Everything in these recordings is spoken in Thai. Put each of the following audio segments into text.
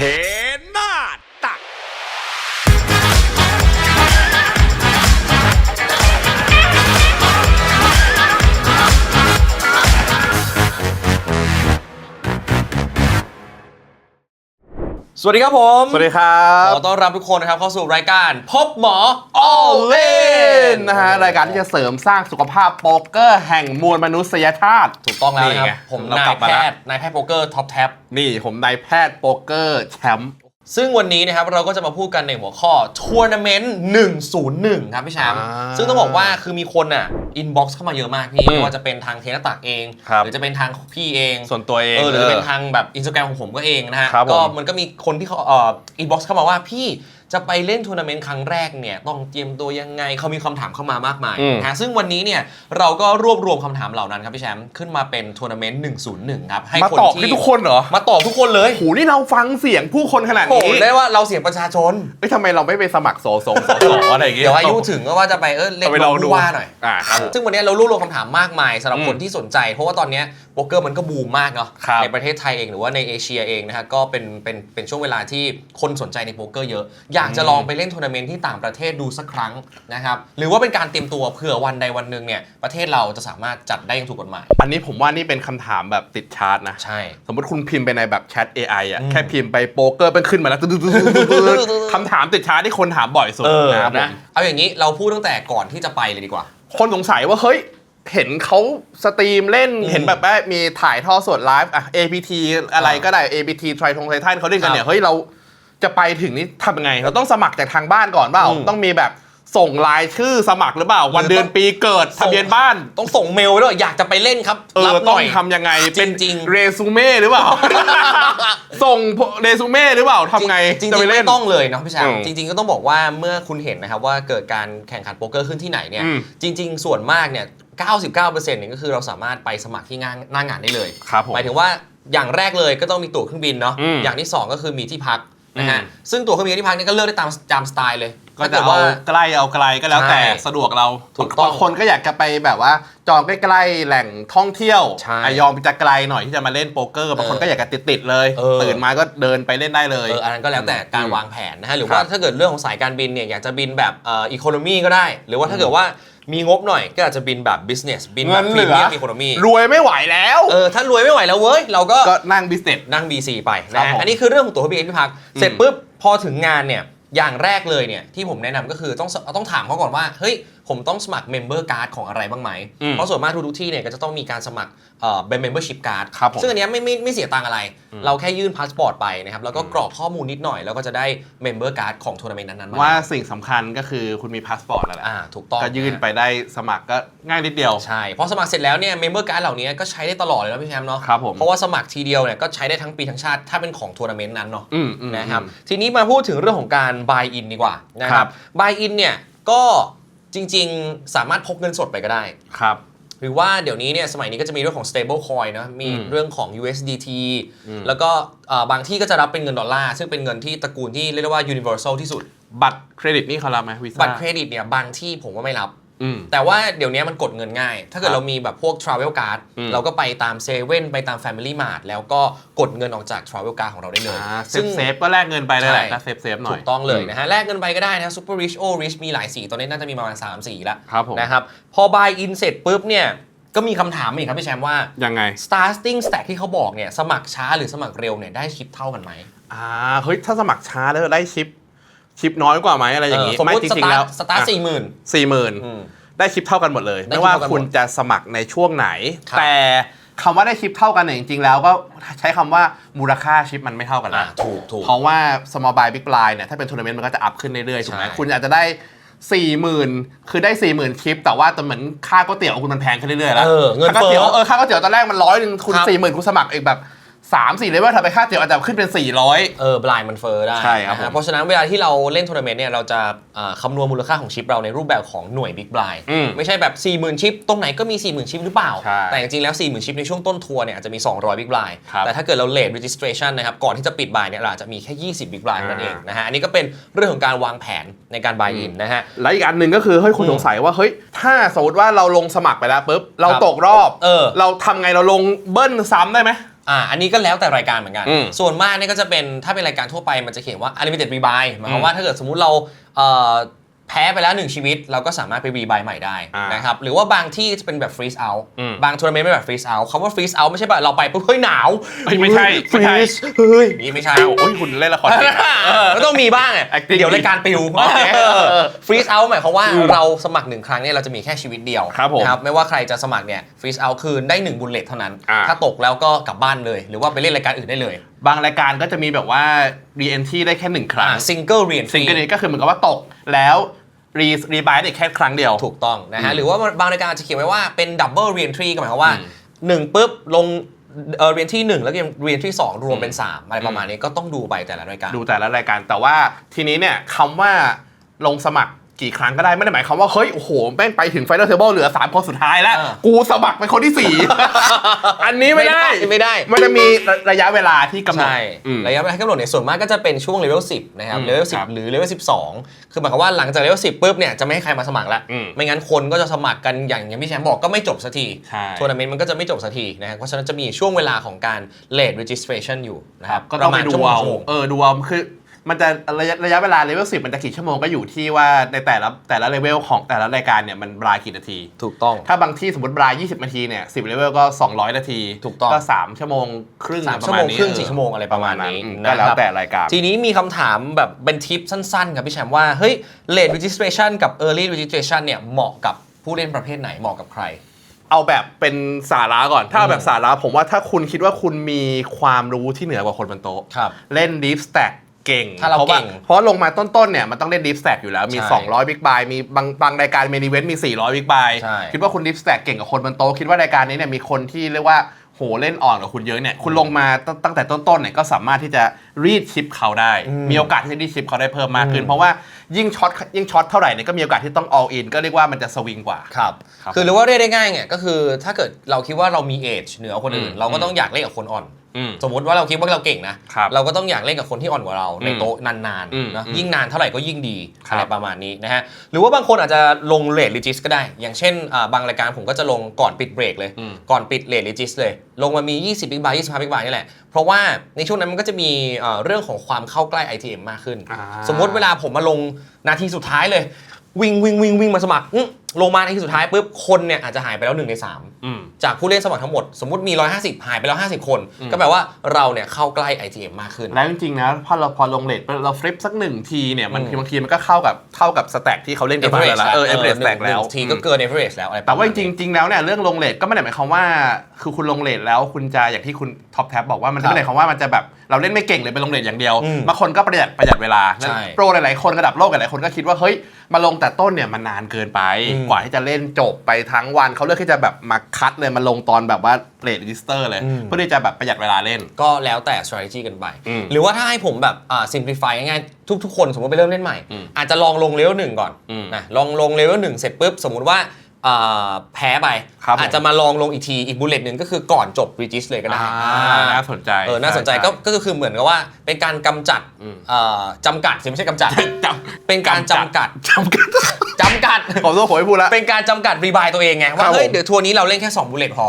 หน้าตักสวัสดีครับผม สวัสดีครับขอต้อนรับทุกคนนะครับเข้าสู่รายการพบหมอ All In นะฮะรายการที่จะเสริมสร้างสุขภาพโป๊กเกอร์แห่งมวลมนุษยชาติ ถูกต้องแล้วนะครับผม เรา นาก ลั ย บ แพ มาแล้ว ทย์นายแพทย์โป๊กเกอร์ท็อปแท็บ นี่ผมนายแพทย์โป๊กเกอร์แชมป์ ซึ่งวันนี้นะครับเราก็จะมาพูดกันในหัวข้อทัวร์นาเมนต์101ครับพี่แชมป์ซึ่งต้องบอกว่าคือมีคนอ่ะอินบ็อกซ์เข้ามาเยอะมากพี่ไม่ว่าจะเป็นทางเทนตักเองหรือจะเป็นทางพี่เอง ส่วนตัวเอง หรือจะเป็นทางแบบอินสตาแกรมของผมก็เองนะฮะ ครับผม ก็มันก็มีคนที่เขาอินบ็อกซ์เข้ามาว่าพี่จะไปเล่นทัวร์นาเมนต์ครั้งแรกเนี่ยต้องเตรียมตัวยังไงเขามีคำถามเข้ามามากมายนะซึ่งวันนี้เนี่ยเราก็รวบรวมคำถามเหล่านั้นครับพี่แชมป์ขึ้นมาเป็นทัวร์นาเมนต์101ครับให้ มา คน ตอบ ที่ ให้ทุกคนเหรอ มาตอบทุกคนเลย โหนี่เราฟังเสียงผู้คนขนาด โอ้ นี้ ได้ว่าเราเสียงประชาชน เอ้ยทำไมเราไม่ไปสมัครสอะไรอย่างเงี้ย เดี๋ยวอายุถึงก็ว่าจะไปเล่น ไปลองดู ผู้ว่าหน่อย ครับ ซึ่งวันนี้เรารวบรวมคำถามมากมายสำหรับคนที่สนใจเพราะว่าตอนนี้โป๊กเกอร์มันก็บูมมากเนาะ ครับ ในประเทศไทยเองหรือว่าในเอเชียเองนะฮะก็เป็นช่วงเวลาที่คนสนใจในโป๊กเกอร์เยอะอยากจะลองไปเล่นทัวร์นาเมนต์ที่ต่างประเทศดูสักครั้งนะครับหรือว่าเป็นการเตรียมตัวเผื่อวันใดวันหนึ่งเนี่ยประเทศเราจะสามารถจัดได้อย่างถูกกฎหมาย อันนี้ผมว่านี่เป็นคำถามแบบติดชาร์ตนะ ใช่ สมมติคุณพิมพ์ไปในแบบแชท AI อ่ะแค่พิมพ์ไปโป๊กเกอร์เป็นขึ้นมาแล้วคำถามติดชาร์ตที่คนถามบ่อยสุดนะครับผม เอาอย่างนี้เราพูดตั้งแต่ก่อนที่จะไปเลยดีกว่า คนสงสัยว่าเฮ้ยเห็นเขาสตรีมเล่นเห็นแบบว่ามีถ่ายทอดสดไลฟ์อ่ะ APT อะไรก็ได้ APT ไททงไททันเขาเล่นกันเนี่ยเฮ้ยเราจะไปถึงนี่ทำยังไงเราต้องสมัครจากทางบ้านก่อนเปล่าต้องมีแบบส่งรายชื่อสมัครหรือเปล่าวันเดือนปีเกิดทะเบียนบ้าน ต้องส่งเมลด้วยอยากจะไปเล่นครับรับห ต้อ น่ ง อย ทำยังไงเป็น จริง เรซูเม่หรือเปล่า ส่งเรซูเม่หรือเปล่าทำไง จริง จะ ๆ ไปเล่ ไม่ น ต้องเลยเนาะพี่แชมป์ อืม จริง ๆก็ต้องบอกว่าเมื่อคุณเห็นนะครับว่าเกิดการแข่งขันโป๊กเกอร์ขึ้นที่ไหนเนี่ยจริง ๆ ส่วนมากเนี่ย 99% เนี่ยก็คือเราสามารถไปสมัครที่หน้างานได้เลย ครับผม หมายถึงว่าอย่างแรกเลยก็ต้องมีตั๋วเครื่องบินเนาะ อืม อย่างที่สองก็คือมีที่พักนะฮะซึ่งตั๋วเครื่องบินที่พักนี่ก็เลือกได้ตามสไตล์เลย ก็จะเอาใกล้เอาไกลก็แล้วแต่ ใช่ สะดวกเรา ถูกต้อง บางคนก็อยากจะไปแบบว่าจองใกล้ๆแหล่งท่องเที่ยว ใช่ ยอมจะไกลหน่อยที่จะมาเล่นโป๊กเกอร์บางคนก็อยากจะติดๆเลย ตื่นมาก็เดินไปเล่นได้เลย อันนั้นก็แล้วแต่การวางแผนนะฮะหรือว่าถ้าเกิดเรื่องของสายการบินเนี่ยอยากจะบินแบบอีโคโนมีก็ได้ หรือว่าถ้าเกิดว่ามีงบหน่อยก็อาจจะบินแบบ business บินแบบพรีเมียมอีโคโนมี รวยไม่ไหวแล้ว ถ้ารวยไม่ไหวแล้วเว้ยเราก็ นั่งบิสเนส นั่ง BC ไป ครั นะ บ ฮะ ผม อันนี้คือเรื่องของตั๋วเครื่องบินที่พักเสร็จปุ๊บพอถึงงานเนี่ยอย่างแรกเลยเนี่ยที่ผมแนะนำก็คือต้องถามเขาก่อนว่าเฮ้ยผมต้องสมัคร Member Card ของอะไรบ้างไหมเพราะส่วนมากทุกที่เนี่ยก็จะต้องมีการสมัครเป็น Membership Card ครับผม ซึ่งอันเนี้ยไม่เสียตังค์อะไร เราแค่ยื่นพาสปอร์ตไปนะครับแล้วก็กรอกข้อมูลนิดหน่อยแล้วก็จะได้ Member Card ของทัวร์นาเมนต์นั้นๆมา ว่าสิ่งสำคัญก็คือคุณมีพาสปอร์ตแล้วแหละ ถูกต้อง ก็ยื่นไปได้สมัครก็ง่ายนิดเดียว ใช่พอสมัครเสร็จแล้วเนี่ย Member Card เหล่านี้ก็ใช้ได้ตลอดเลยนะพี่แชมป์เนาะ ครับผม เพราะว่าสมัครทีเดียวเนี่ยก็ใช้ได้ทั้งปีทั้งชาติถ้าเป็นของทัวร์นาเมนต์นั้นเนาะ นะ นะ ค ค รั รับ บทีนี้มาพูดถึงเรื่องของการ buy in ดีกว่านะค ครั รับ บ buy in เนี่ยก็จริงๆสามารถพกเงินสดไปก็ได้ ครับ หรือว่าเดี๋ยวนี้เนี่ยสมัยนี้ก็จะมีเรื่องของ stable coin นะมีเรื่องของ USDT แล้วก็บางที่ก็จะรับเป็นเงินดอลลาร์ซึ่งเป็นเงินที่ตระกูลที่เรียกได้ว่า universal ที่สุด บัตรเครดิตนี่เขารับไหมวีซ่า บัตรเครดิตเนี่ยบางที่ผมว่าไม่รับ แต่ว่าเดี๋ยวนี้มันกดเงินง่าย ถ้าเกิดเรามีแบบพวก Travel Card เราก็ไปตามเซเว่นไปตาม Family Mart แล้วก็กดเงินออกจาก Travel Card ของเราได้เลย เซฟก็แลกเงินไปเลยแหละ ใช่ ก็เซฟหน่อย ถูกต้องเลยนะฮะแลกเงินไปก็ได้นะ Super Rich O Rich มีหลายสีตอนนี้น่าจะมีประมาณ3สีแล้ว ครับผม นะครับพอ buy in เสร็จปุ๊บเนี่ยก็มีคำถามอีกครับพี่แชมป์ว่า ยังไง starting stack ที่เขาบอกเนี่ยสมัครช้าหรือสมัครเร็วเนี่ยได้ชิปเท่ากันไหม เฮ้ยถ้าสมัครช้าแล้วได้ชิปน้อยกว่าไหมอะไรอย่างนี้ สมมติ จริงๆแล้ว สตาร์ท40,000 40,000ได้ชิปเท่ากันหมดเลย ได้ ไม่ว่า ชิปเท่ากันหมด คุณจะสมัครในช่วงไหน ครับ แต่คำว่าได้ชิปเท่ากันเนี่ยจริงๆแล้วก็ใช้คำว่ามูลค่าชิปมันไม่เท่ากันแล้ว ถูก เพราะว่า small buy big buy เนี่ยถ้าเป็นทัวร์นาเมนต์มันก็จะอัพขึ้นเรื่อยๆถูกไหม ใช่ คุณอาจจะได้ 40,000 คือได้ 40,000 ชิป แต่ว่าแต่เหมือนค่าก๋วยเตี๋ยวคุณมันแพงขึ้นเรื่อยๆแล้ว เงิน ค่าก๋วย เฟ้ เตี๋ยว อ ค่าก๋วยเตี๋ยวตอนแรกมัน100คุณ ครับ 40,000 คุณสมัครอีกแบบ 3-4 เลยว่าถ้าไปค่าเตี๋ยวอาจจะขึ้นเป็น400บลายมันเฟอร์ได้ ใช่ครับ นะ ผม ฮะเพราะฉะนั้นเวลาที่เราเล่นทัวร์นาเมนต์เนี่ยเราจะคำนวณมูลค่าของชิปเราในรูปแบบของหน่วยบิ๊กบลายไม่ใช่แบบ 40,000 ชิป ตรงไหนก็มี 40,000 ชิปหรือเปล่า ใช่ แต่จริงๆแล้ว 40,000 ชิปในช่วงต้นทัวร์เนี่ยอาจจะมี 200 บิ๊กบลาย ครับ แต่ถ้าเกิดเราเลท registration นะครับก่อนที่จะปิดบายเนี่ยเราอาจจะมีแค่ 20 บิ๊กบลายนั่นเองนะฮะอันนี้ก็เป็นเรื่องของการวางแผนในการ buy in นะฮะ และอีกอันหนึ่งก็คือเฮ้ยคุณสงสัยว่าเฮ้ยถ้าสมมติว่าเราลงสมัครไปแล้วปุ๊บเราตกรอบ เรา เราทำไงเราลงเบิ้ลซ้ำได้ไหม อันนี้ก็แล้วแต่รายการเหมือนกัน อืม ส่วนมากเนี่ยก็จะเป็นถ้าเป็นรายการทั่วไปมันจะเขียนว่า unlimited rebuy หมายความว่าถ้าเกิดสมมุติเราแพ้ไปแล้ว1ชีวิตเราก็สามารถไปรีบายใหม่ได้นะครับหรือว่าบางที่จะเป็นแบบ freeze out บางทัวร์นาเมนต์เป็นแบบ freeze out คำว่า freeze out ไม่ใช่แบบเราไปปุ๊บเฮ้ยหนาว ไม่ใช่ freeze เฮ้ยนี่ไม่ใช่ โอ้ยคุณเล่นละครจริง ก็ต้องมีบ้างอ่ะ acting เดี๋ยวรายการปิว โอเค freeze out หมายความว่าเราสมัคร1ครั้งเนี่ยเราจะมีแค่ชีวิตเดียว ครับผม นะครับไม่ว่าใครจะสมัครเนี่ย freeze out คือได้1บุลเลตเท่านั้น อ่า ถ้าตกแล้วก็กลับบ้านเลย หรือว่าไปเล่นรายการอื่นได้เลย บางรายการก็จะมีแบบว่า re-entry ได้แค่1ครั้ง single re-entry ซิงเกิลนี้ก็คือเหมือนกับว่าตกแล้วรีบายได้แค่ครั้งเดียว ถูกต้องนะฮะหรือว่าบางรายการอาจจะเขียนไว้ว่าเป็น double re-entry ก็หมายความว่า1ปุ๊บลงre-entry 1แล้วก็ re-entry 2รวมเป็น3อะไรประมาณนี้ก็ต้องดูไปแต่ละรายการ ดูแต่ละรายการแต่ว่าทีนี้เนี่ยคำว่าลงสมัครกี่ครั้งก็ได้ไม่ได้หมายความว่าเฮ้ยโอ้โหแม่งไปถึง Final Table เหลือ3คนสุดท้ายแล้วกูสมัครเป็นคนที่ 4 อันนี้ไม่ได้ มันจะมีระยะเวลาที่กำหนด ใช่ระยะเวลาที่กำหนดเนี่ยส่วนมากก็จะเป็นช่วงเลเวล10นะครับเลเวล ครับ 10หรือเลเวล12คือหมายความว่าหลังจากเลเวล10ปุ๊บเนี่ยจะไม่ให้ใครมาสมัครแล้วไม่งั้นคนก็จะสมัครกันอย่างพี่แชมป์บอกก็ไม่จบสักที ใช่ ทัวร์นาเมนต์มันก็จะไม่จบสักทีนะครับเพราะฉะนั้นจะมีช่วงเวลาของการ late registration อยู่นะครับ ก็ต้องไปดูเอา ชั่วโมง ดูเอาคือมันจะระยะเวลาเลเวล10มันจะกี่ชั่วโมงก็อยู่ที่ว่าในแต่ละเลเวลของแต่ละรายการเนี่ยมันบรายกี่นาที ถูกต้อง ถ้าบางที่สมมติบราย20นาทีเนี่ย10เลเวลก็200นาที ถูกต้อง ก็3ชั่วโมงครึ่ง 3ชั่วโมงครึ่ง4ชั่วโมงอะไรประมาณนี้ ก็แล้ว นะครับ แต่รายการ ทีนี้มีคำถามแบบเป็นทิปสั้นๆครับพี่แชมป์ว่าเฮ้ย late registration กับ early registration เนี่ยเหมาะกับผู้เล่นประเภทไหนเหมาะกับใคร เอาแบบเป็นสาระก่อน ถ้าเอาแบบสาระผมว่าถ้าคุณคิดว่าคุณมีความรู้ที่เหนือกว่าคนบนโต๊ะ ครับ เล่น Deep Stack เก่ง ถ้าเรา เพราะว่า เก่ง เพราะลงมาต้นๆเนี่ยมันต้องเล่น Deep Stack อยู่แล้วมี ใช่ 200 Big Buy มีบางรายการเมนิเวนต์มี400 Big Buy ใช่ คิดว่าคุณ Deep Stack เก่งกว่าคนบนโต๊ะคิดว่ารายการนี้เนี่ยมีคนที่เรียกว่าโหเล่นอ่อนกว่าคุณเยอะเนี่ยคุณลงมาตั้งแต่ต้นๆเนี่ยก็สามารถที่จะรีดชิปเขาได้ มีโอกาสที่จะรีดชิปเขาได้เพิ่มมากขึ้นเพราะว่ายิ่งช็อตเท่าไหร่เนี่ยก็มีโอกาสที่ต้อง all in ก็เรียกว่ามันจะสวิงกว่า ครับ ครับ คือเรียกว่าเรียกได้ง่ายเนี่ยก็คือถ้าเกิดเราคิดว่าเรามีเอจเหนือคนอื่น เราก็ต้องอยากเล่นกับคนอ่อน สมมติว่าเราคิดว่าเราเก่งนะครับ เราก็ต้องอยากเล่นกับคนที่อ่อนกว่าเราในโต๊ะนานๆนะยิ่งนานเท่าไหร่ก็ยิ่งดี ครับ อะไรประมาณนี้นะฮะหรือว่าบางคนอาจจะลงเลทลิจิสก็ได้ อย่างเช่นบางรายการผมก็จะลงก่อนปิดเบรกเลยก่อนปิดเลทลิจิสเลยลงมามี20บิ๊กบาร์25บิ๊กบาร์นี่แหละเพราะว่าในช่วงนั้นมันก็จะมีเรื่องของความเข้าใกล้ ITM มากขึ้น สมมติเวลาผมมาลงนาทีสุดท้ายเลยวิ่งมาสมัครลงมานาทีสุดท้ายปุ๊บคนเนี่ยอาจจะหายไปแล้ว1 ใน 3จากผู้เล่นสมัครทั้งหมดสมมติมี150หายไปแล้ว50คนก็แปลว่าเราเนี่ยเข้าใกล้ ITM มากขึ้น แล้วจริงๆนะพอลงเลทเราฟลิปสักหนึ่งทีเนี่ยมันบางทีมันก็เข้ากับสแต็กที่เขาเล่นกันมาแล้วเอเวอเรสต์แตกแล้ว ทีก็เกิน average แล้วอะไร แต่ว่าจริงๆแล้วเนี่ยเรื่องลงเลทก็ไม่ได้หมายความว่าคือคุณลงเลทแล้วคุณจะอย่างที่คุณท็อปแท็บบอกว่ามันไม่ได้หมายความว่ามันจะแบบเราเล่นไม่เก่งเลยไปลงเลทอย่างเดียวบางคนก็ประหยัดเวลาโปรหลายๆคนระดับโลกหลายๆคนก็คิดว่าเฮ้ยมาลงแต่ต้นเนี่ยมันนานเกินไปกว่าที่จะเล่นจบไปทั้งวันเขาเลือกที่จะแบบมาคัดเลยมาลงตอนแบบว่าเลทรีจิสเตอร์เลยเพื่อที่จะแบบประหยัดเวลาเล่น ก็แล้วแต่ strategy กันไป หรือว่าถ้าให้ผมแบบsimplify ง่ายๆทุกคนสมมติไปเริ่มเล่นใหม่อาจจะลองลงเลเวล1ก่อนนะลองเลเวล1เสร็จปุ๊บสมมุติว่าแพ้ไปอาจจะมาลองลงอีกทีอีกบุลเลตหนึ่งก็คือก่อนจบรีจิสเลยก็ได้น่าสนใจน่าสนใจก็คือเหมือนกับว่าเป็นการกำจัดจำกัดไม่ใช่กำจัดเป็นการจำกัดผมต้องไม่พูดแล้วเป็นการจำกัดรีบายตัวเองไงว่าเฮ้ยเดี๋ยวทัวร์นี้เราเล่นแค่2บุลเลตพอ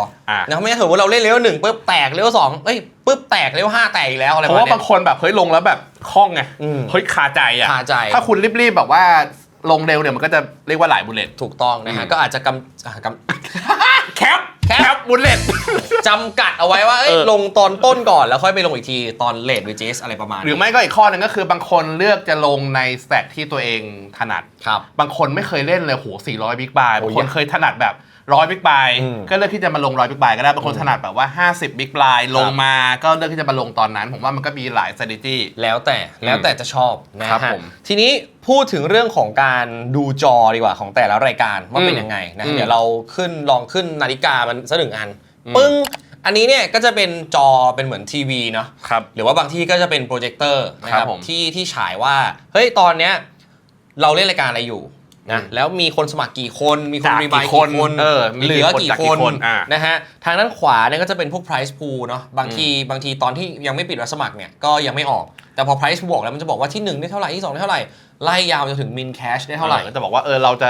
นะไม่งั้นถือว่าเราเล่นเลเวล1ปุ๊บแตกเลเวล2เอ้ยปุ๊บแตกเลเวล5แตกอีกแล้วอะไร เพราะว่าบางคนแบบเฮ้ยลงแล้วแบบคล่องไงเฮ้ยคาใจอ่ะถ้าคุณรีบๆแบบว่าลงเร็วเนี่ยมันก็จะเรียกว่าหลายบุลเลตถูกต้องนะฮะก็อาจจะแคปบุลเลตจำกัดเอาไว้ว่าลงตอนต้นก่อนแล้วค่อยไปลงอีกทีตอนเลทรีจิสอะไรประมาณหรือไม่ก็อีกข้อนึงก็คือบางคนเลือกจะลงในสแต็กที่ตัวเองถนัดบางคนไม่เคยเล่นเลยโห400บิ๊กบายบางคนเคยถนัดแบบ100บิ๊กบายก็เลือกที่จะมาลง100บิ๊กบายก็ได้บางคนถนัดแบบว่า50บิ๊กบายลงมาก็เลือกที่จะมาลงตอนนั้นผมว่ามันก็มีหลาย strategy แล้วแต่จะชอบนะครับ ผม ทีนี้พูดถึงเรื่องของการดูจอดีกว่าของแต่ละรายการว่าเป็นยังไงนะเดี๋ยวเราลองขึ้นนาฬิกามันสัก1 อันปึ้งอันนี้เนี่ยก็จะเป็นจอเป็นเหมือนทีวีเนาะหรือว่าบางที่ก็จะเป็นโปรเจคเตอร์นะครับที่ฉายว่าเฮ้ยตอนเนี้ยเราเล่นรายการอะไรอยู่นะแล้วมีคนสมัครกี่คนมีคนรีบายกี่คนเหลือกี่คนนะฮะทางด้านขวาเนี่ยก็จะเป็นพวก price pool เนาะบางทีตอนที่ยังไม่ปิดรับสมัครเนี่ยก็ยังไม่ออกแต่พอ price pool บอกแล้วมันจะบอกว่าที่1ได้เท่าไหร่ที่2ได้เท่าไหร่ไล่ยาวจนถึง min cash ได้เท่าไหร่ก็จะบอกว่าเราจะ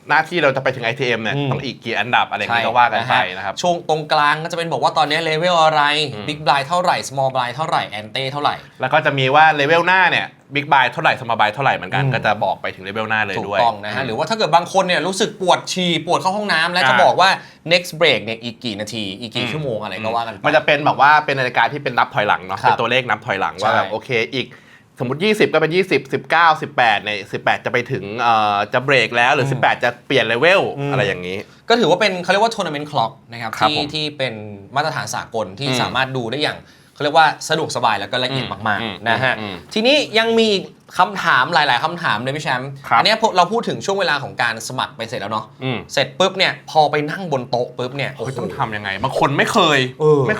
หน้าที่เราจะไปถึง ITM เนี่ยต้องอีกกี่อันดับอะไรอย่างนี้ก็ว่ากันไปนะครับช่วงตรงกลางก็จะเป็นบอกว่าตอนนี้เลเวลอะไร Big Blind เท่าไหร่ Small Blind เท่าไหร่ Ante เท่าไหร่แล้วก็จะมีว่าเลเวลหน้าเนี่ย Big Blind เท่าไหร่ Small Blind เท่าไหร่เหมือนกันก็จะบอกไปถึงเลเวลหน้าเลยด้วยถูกต้องนะฮะหรือว่าถ้าเกิดบางคนเนี่ยรู้สึกปวดฉี่ปวดเข้าห้องน้ำแล้วจะบอกว่า next break เนี่ยอีกกี่นาทีอีกกี่ชั่วโมงอะไรก็ว่ากันไปมันจะเป็นแบบว่าเป็นนาฬิกาที่เป็นนับถอยหลังเนาะเป็นตัวเลขนับถอยหลังว่าแบบโอเคอีกสมมติ20ก็เป็น20 19 18ใน18จะไปถึงจะเบรกแล้วหรือ18จะเปลี่ยนเลเวลอะไรอย่างนี้ก็ถือว่าเป็นเขาเรียกว่า tournament clock นะครับที่เป็นมาตรฐานสากลที่สามารถดูได้อย่างเขาเรียกว่าสะดวกสบายแล้วก็ละเอียดมากๆนะฮะทีนี้ยังมีคำถามหลายๆคำถามเลยพี่แชมป์อันนี้เราพูดถึงช่วงเวลาของการสมัครไปเสร็จแล้วเนาะเสร็จปุ๊บเนี่ยพอไปนั่งบนโต๊ะปุ๊บเนี่ยต้องทำยังไงบางคนไม่เ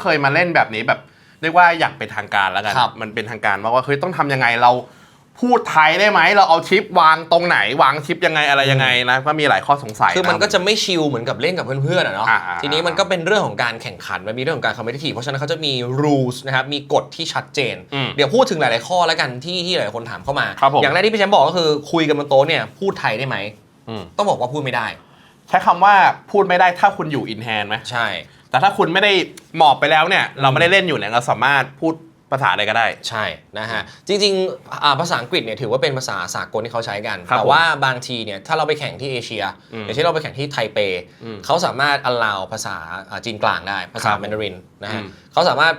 คยมาเล่นแบบนี้แบบเรียกว่าอย่างเป็นทางการแล้วกันมันเป็นทางการว่าเฮ้ยต้องทำยังไงเราพูดไทยได้ไหมเราเอาชิปวางตรงไหนวางชิปยังไงอะไรยังไงนะก็มีหลายข้อสงสัยคือมันก็จะไม่ชิลเหมือนกับเล่นกับเพื่อนๆเนาะทีนี้มันก็เป็นเรื่องของการแข่งขันมันมีเรื่องของการคอมเพทิทีฟเพราะฉะนั้นเขาจะมี rules นะครับมีกฎที่ชัดเจนเดี๋ยวพูดถึงหลายๆข้อแล้วกันที่หลายคนถามเข้ามาอย่างแรกที่พี่แชมป์บอกก็คือคุยกันบนโต๊ะเนี่ยพูดไทยได้ไหมต้องบอกว่าพูดไม่ได้ใช้คำว่าพูดไม่ได้ถ้าคุณอยู่อินแฮนด์ไหมใช่แต่ถ้าคุณไม่ได้หมอบไปแล้วเนี่ยเราไม่ได้เล่นอยู่เนี่ยเราสามารถพูดภาษาอะไรก็ได้ใช่นะฮะจริงๆภาษาอังกฤษเนี่ยถือว่าเป็นภาษาสากลที่เขาใช้กันแต่ว่าบางทีเนี่ยถ้าเราไปแข่งที่เอเชียอย่างเช่นเราไปแข่งที่ไทเปเขาสามารถ allow ภาษาจีนกลางได้ภาษาแมนดารินนะฮะเขาสามารถ